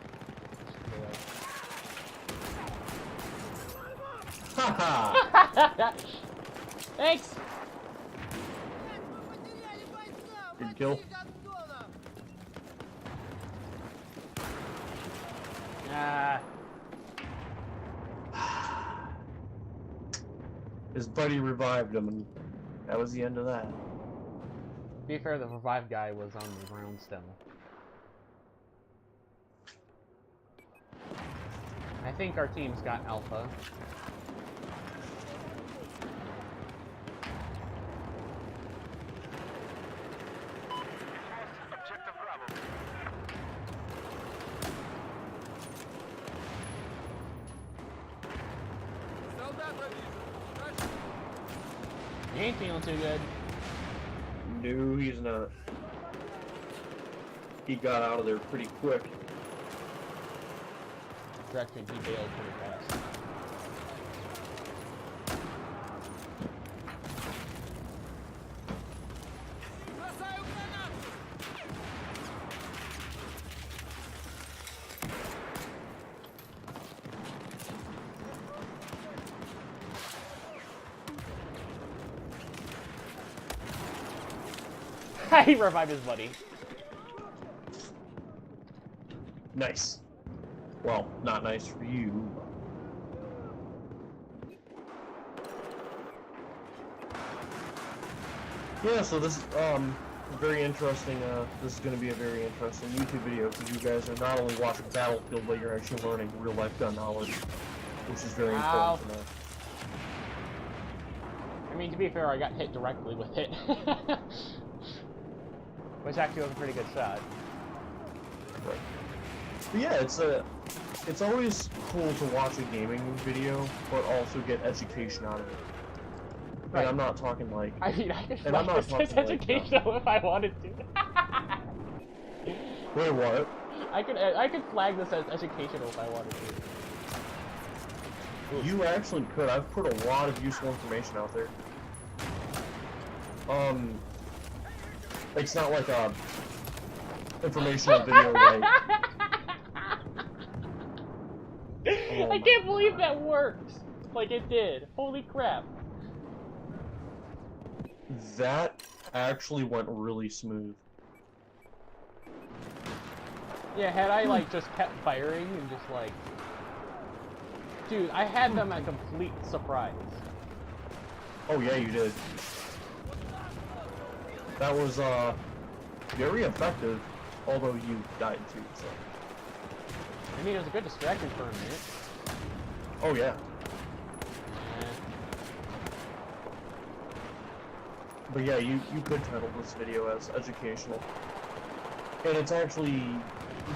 haha! Thanks! Good kill. Ah. His buddy revived him, and that was the end of that. To be fair, the revived guy was on the ground still. I think our team's got Alpha. Objective Bravo. He ain't feeling too good. No, he's not. He got out of there pretty quick. Direction, he bailed pretty fast. He revived his buddy. Nice. Well, not nice for you. Yeah, so this is very interesting. This is going to be a very interesting YouTube video because you guys are not only watching Battlefield, but you're actually learning real-life gun knowledge, which is very important to know. I mean, to be fair, I got hit directly with it. Which actually was a pretty good shot. Right. But yeah, it's always cool to watch a gaming video, but also get education out of it. Right. And I'm not talking like... I mean, I could And I'm flag not this talking as like, educational if I wanted to. Wait, what? I could flag this as educational if I wanted to. You actually could. I've put a lot of useful information out there. It's not like a informational video like... I can't believe that works! Like it did. Holy crap. That actually went really smooth. Yeah, had I like just kept firing and just like... Dude, I had them at complete surprise. Oh yeah, you did. That was, very effective, although you died too, so... I mean, it was a good distraction for a minute. Oh yeah. But yeah, you could title this video as educational. And it's actually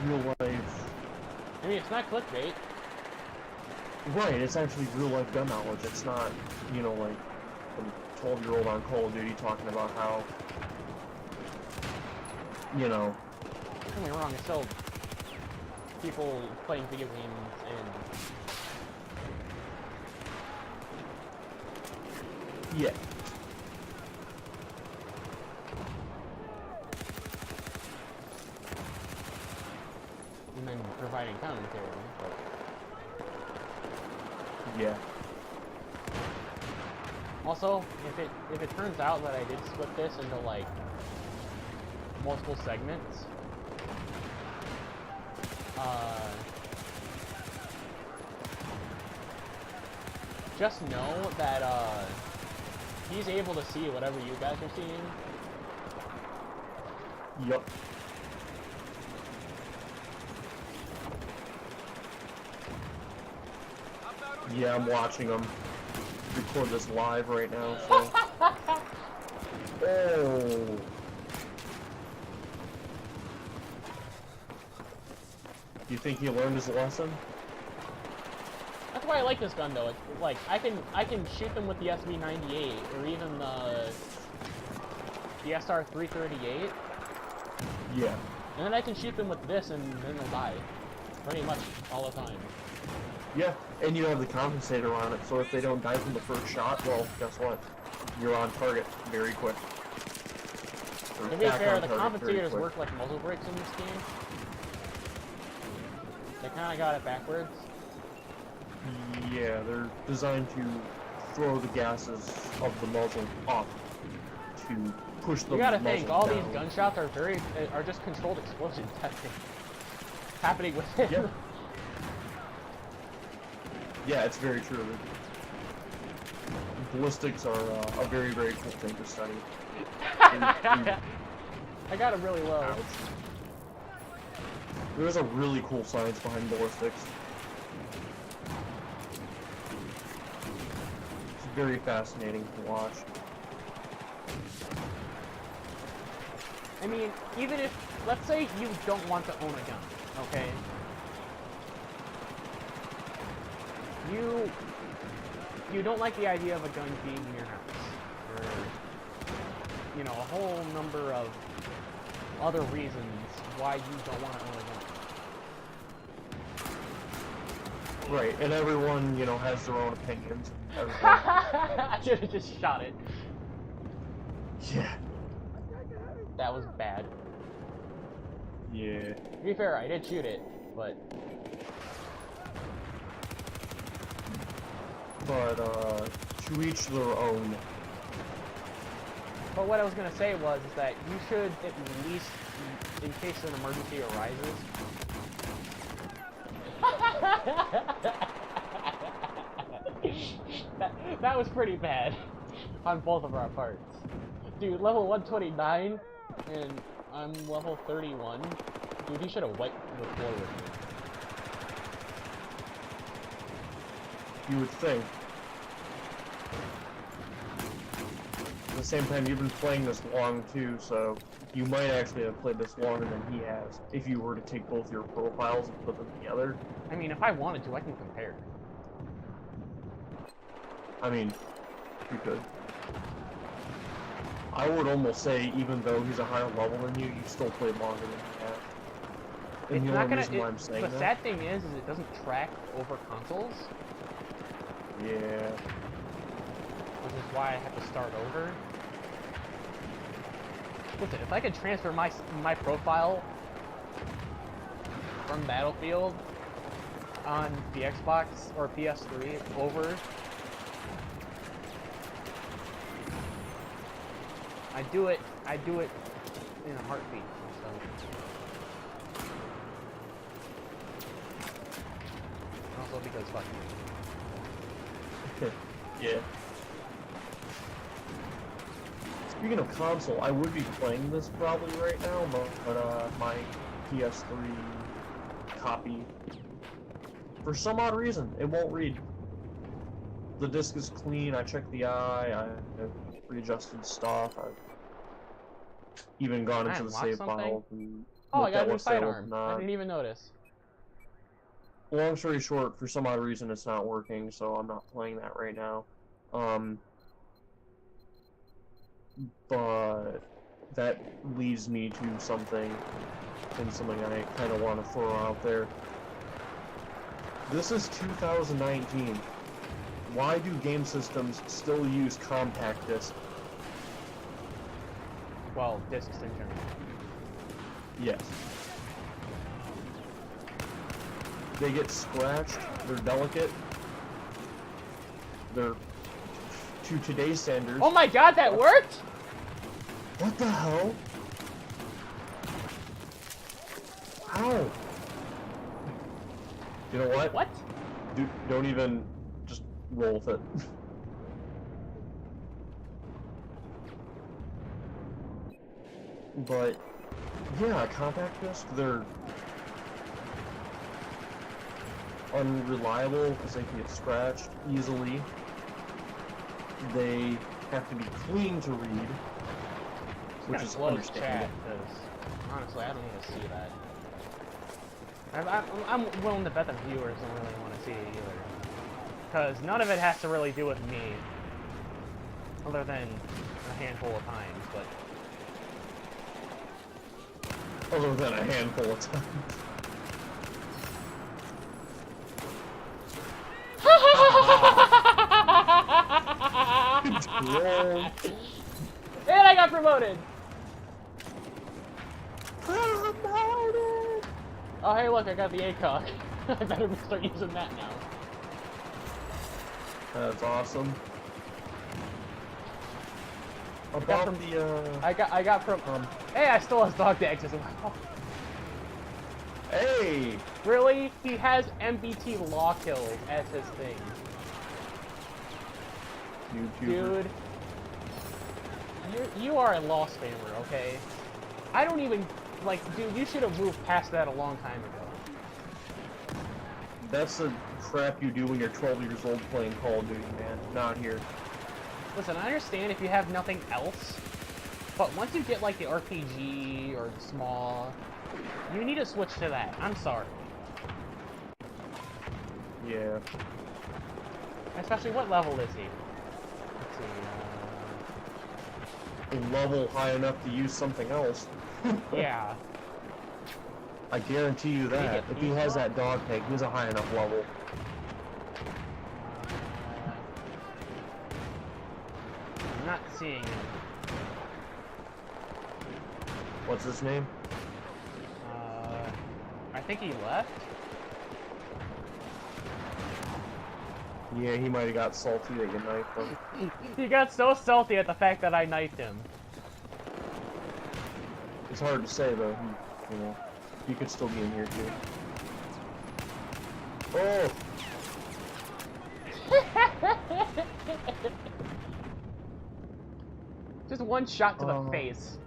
real life... I mean, it's not clickbait. Right, it's actually real life gun knowledge. It's not, you know, like a 12-year-old on Call of Duty talking about how, you know... Don't get me wrong, it's still people playing video games and... Yeah. And then providing commentary, but... Yeah. Also, if it turns out that I did split this into like multiple segments, just know that he's able to see whatever you guys are seeing. Yup. Yeah, I'm watching them record this live right now, so... Oh! You think he learned his lesson? That's why I like this gun, though. It's like I can shoot them with the SV98 or even the SR338, Yeah. and then I can shoot them with this, and then they'll die, pretty much all the time. Yeah, and you have the compensator on it, so if they don't die from the first shot, well, guess what? You're on target very quick. Or To be back fair, on the target very compensators quick. work like muzzle brakes in this game. They kind of got it backwards. Yeah, they're designed to throw the gases of the muzzle up to push the You gotta muzzle think, all down. these gunshots are are just controlled explosion testing happening with it. Yeah. Yeah, it's very true. Ballistics are a very, very cool thing to study. I got it really low. Ouch. There's a really cool science behind ballistics. It's very fascinating to watch. I mean, even if, let's say you don't want to own a gun, okay? You don't like the idea of a gun being in your house, or, you know, a whole number of other reasons why you don't want to own a gun. Right, and everyone, you know, has their own opinions. I should have just shot it. Yeah. That was bad. Yeah. To be fair, I did shoot it, but... But, to each their own. But what I was gonna say was is that you should at least, in case an emergency arises... that was pretty bad on both of our parts. Dude, level 129, and I'm level 31. Dude, he should have wiped the floor with me. You would think. the same time, you've been playing this long too, so you might actually have played this longer than he has, if you were to take both your profiles and put them together. I mean, if I wanted to, I can compare. I mean, you could. I would almost say, even though he's a higher level than you still played longer than he has. And It's the not only gonna. reason why I'm saying The sad thing is it doesn't track over consoles. Yeah. Which is why I have to start over. Listen, if I could transfer my profile from Battlefield on the Xbox or PS3 over, I do it in a heartbeat. So. Also because fuck you. Yeah. Speaking of console, I would be playing this probably right now, but my PS3 copy, for some odd reason, it won't read. The disc is clean, I checked the eye, I've readjusted stuff, I've even gone into the save file and oh, I looked got at a new what's there, sidearm. what's I not. didn't even notice. Long story short, for some odd reason it's not working, so I'm not playing that right now. But that leads me to something, and something I kind of want to throw out there. This is 2019. Why do game systems still use compact disc? Well, discs in general. Yes. They get scratched, they're delicate, they're, to today's standards... Oh my god, that worked?! What the hell? How? You know what? What? Don't even... just roll with it. But, yeah, compact disc, they're unreliable because they can get scratched easily. They have to be clean to read, which is understandable. Honestly, I don't need to see that. I'm willing to bet the viewers don't really want to see it either. Because none of it has to really do with me. Other than a handful of times, but... Other than a handful of times. And I got promoted! Promoted! Oh hey look, I got the ACOG. I better start using that now. That's awesome. About I got from hey, I still has dog tags as well. Hey! Really? He has MBT law kills as his thing. YouTuber. Dude. You are a law spammer, okay? I don't even, like, dude, you should have moved past that a long time ago. That's the crap you do when you're 12 years old playing Call of Duty, man. Not here. Listen, I understand if you have nothing else, but once you get, like, the RPG or the small, you need to switch to that. I'm sorry. Yeah. Especially, what level is he? Let's see, A level high enough to use something else. yeah. I guarantee you that. If he has that dog tag, he's a high enough level. I'm not seeing him. What's his name? I think he left. Yeah, he might have got salty that you knifed him. He got so salty at the fact that I knifed him. It's hard to say though. He could still be in here too. Oh! Just one shot to the face.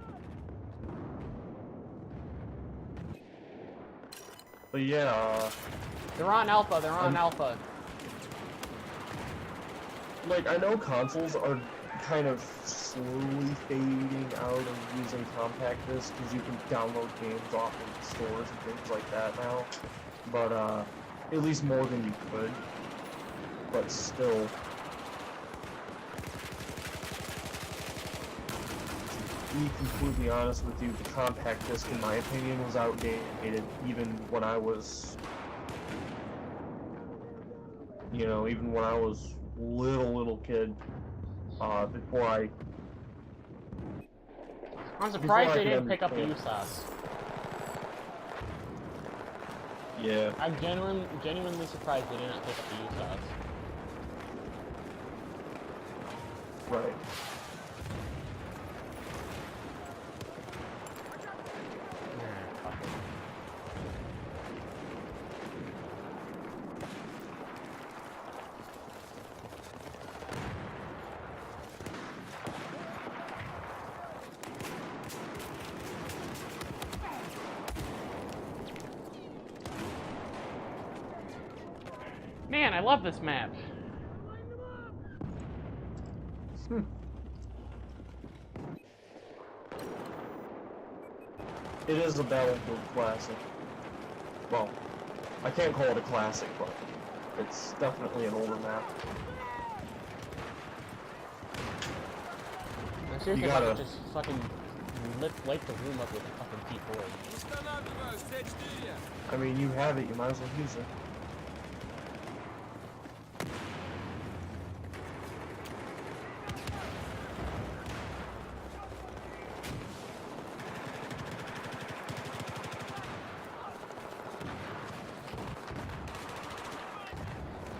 But yeah, They're on alpha, they're on alpha. like, I know consoles are kind of slowly fading out of using compact discs because you can download games off of stores and things like that now. But at least more than you could. But still. To be completely honest with you, the compact disc, in my opinion, was outdated even when I was, you know, even when I was little kid. Before I'm surprised I they could didn't pick up the understand. USAS. Yeah. I'm genuinely surprised they did not pick up the USAS. Right. Fuck it. Man, I love this map. It is a Battlefield classic. Well, I can't call it a classic, but it's definitely an older map. I'm seriously You gotta- about to just fucking light the room up with a fucking T4. I mean, you have it, you might as well use it.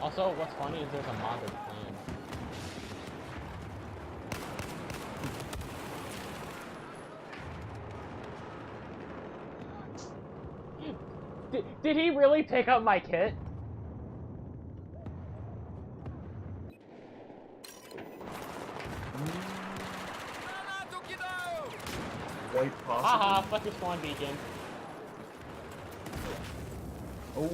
Also, what's funny is there's a modded plan. Did he really pick up my kit? Quite possibly. Haha, fuck your spawn beacon. Oh.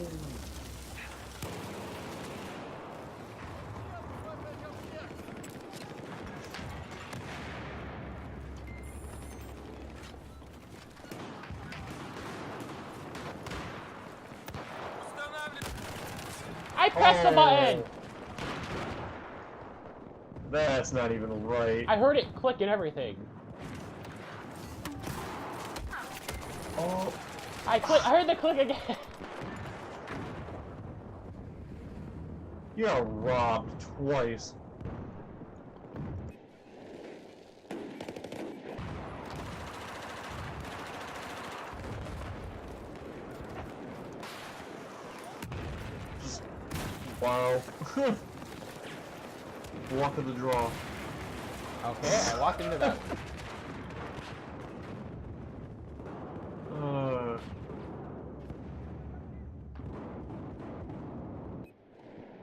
I pressed the button! That's not even right. I heard it click and everything. Oh. I heard the click again. You got robbed twice. Just, wow. Walk of the draw. Okay, I walked into that one.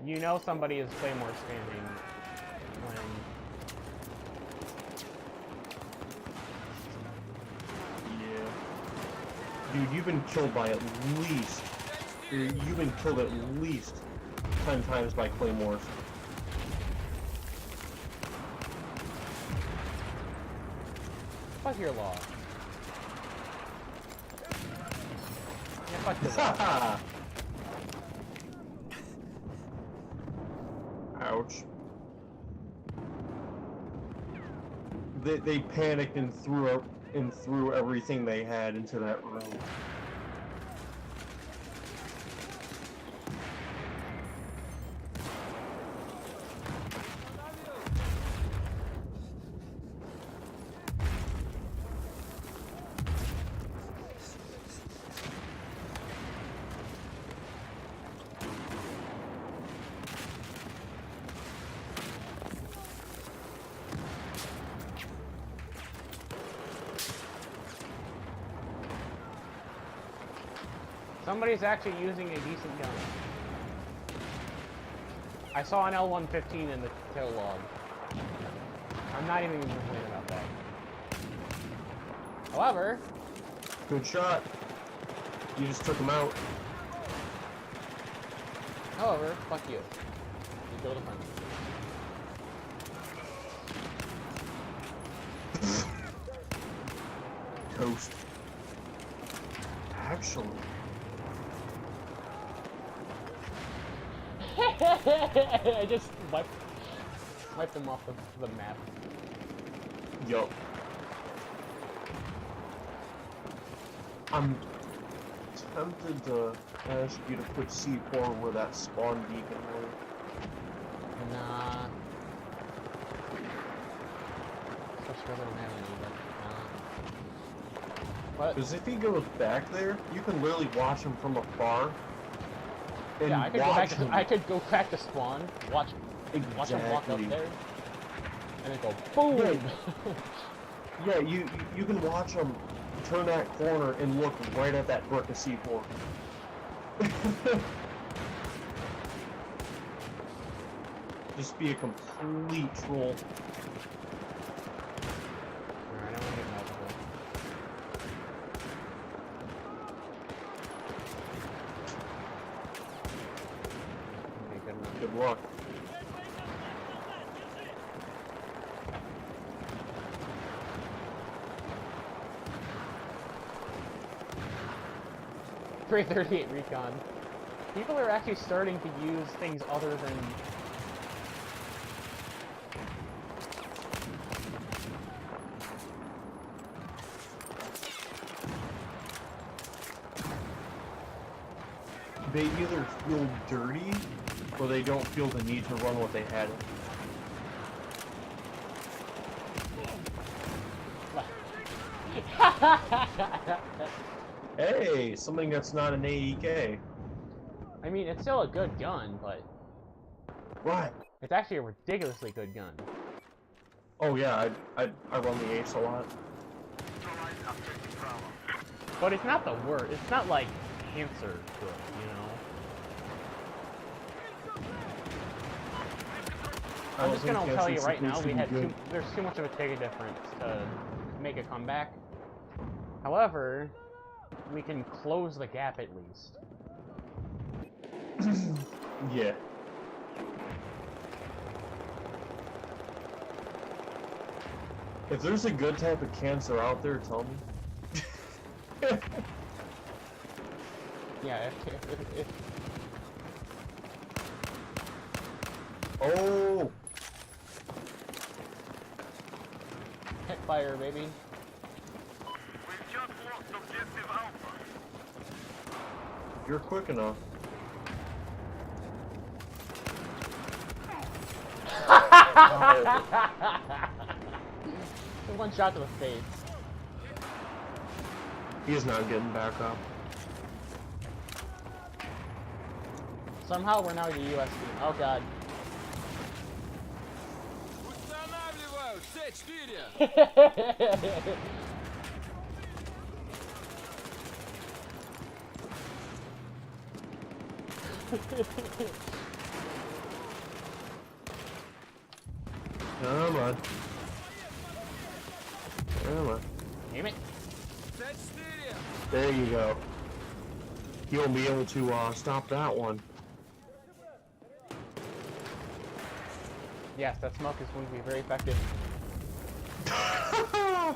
You know somebody is Claymore spamming when... Yeah. Dude, you've been killed by at least... You've been killed at least 10 times by claymores. Fuck your law. Yeah, fuck your law. Ouch. They panicked and threw everything they had into that room. Somebody's actually using a decent gun. I saw an L115 in the kill log. I'm not even complaining about that. However... Good shot. You just took him out. However, fuck you. You go to front. Toast. Actually. I just wiped them off the map. Yup. I'm tempted to ask you to put C4 where that spawn beacon was. Nah. Especially I don't have any, but nah. But Because if he goes back there, you can literally watch him from afar. And yeah, I could go back to spawn, watch him walk up there, and then go boom. Yeah, you can watch him turn that corner and look right at that brick of C4. Just be a complete troll. Alright, I don't want to get multiple. Okay, good enough. Good luck. .338 recon. People are actually starting to use things other than... They either feel dirty, or they don't feel the need to run what they had. Hey, something that's not an AEK. I mean, it's still a good gun, but... Right. It's actually a ridiculously good gun. Oh yeah, I run the Ace a lot. But it's not the worst. It's not like cancer good, you know? I'm just gonna tell you right now, there's too much of a take difference to make a comeback. However, we can close the gap at least. Yeah. If there's a good type of cancer out there, tell me. Yeah, if Oh! hit fire, baby. We've just lost objective Alpha. You're quick enough. One shot to the face. He's not getting back up. Somehow we're now the US team. Oh god. Устанавливаю Т4. Come on. Come on. Damn it. Т4. There you go. He won't be able to stop that one. Yes, that smoke is going to be very effective. Т4.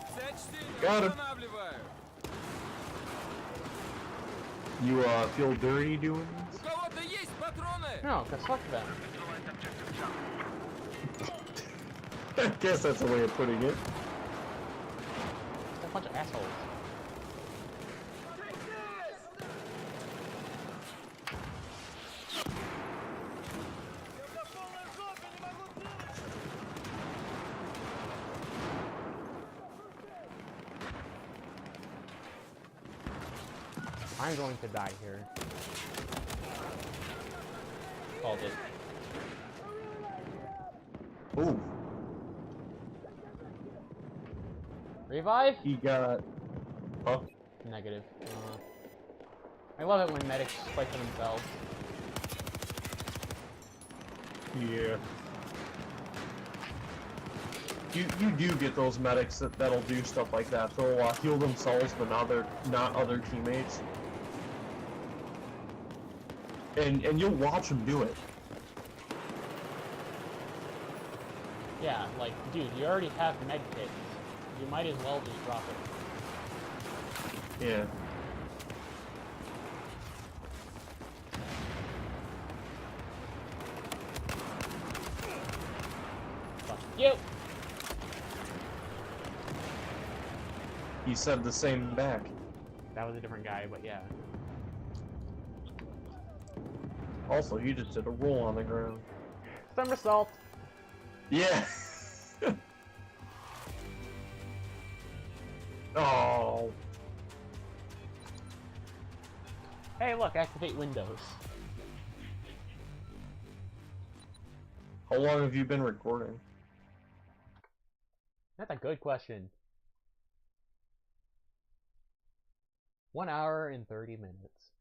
Got him. Устанавливаю. You feel dirty doing У this? кого-то есть патроны? No, because fuck them. I guess that's a way of putting it. They're a bunch of assholes. I'm going to die here. Called it. Ooh, Revive? he got... Huh? Negative. I love it when medics fight for themselves. Yeah. You do get those medics that'll do stuff like that. They'll heal themselves, but not other teammates. And you'll watch them do it. Yeah, like, dude, you already have med kits. you might as well just drop it. Yeah. Fuck you! He said the same back. That was a different guy, but yeah. Also, he just did a roll on the ground. Somersault! Yeah. Oh. Hey look, activate Windows. How long have you been recording? That's a good question. 1 hour and 30 minutes.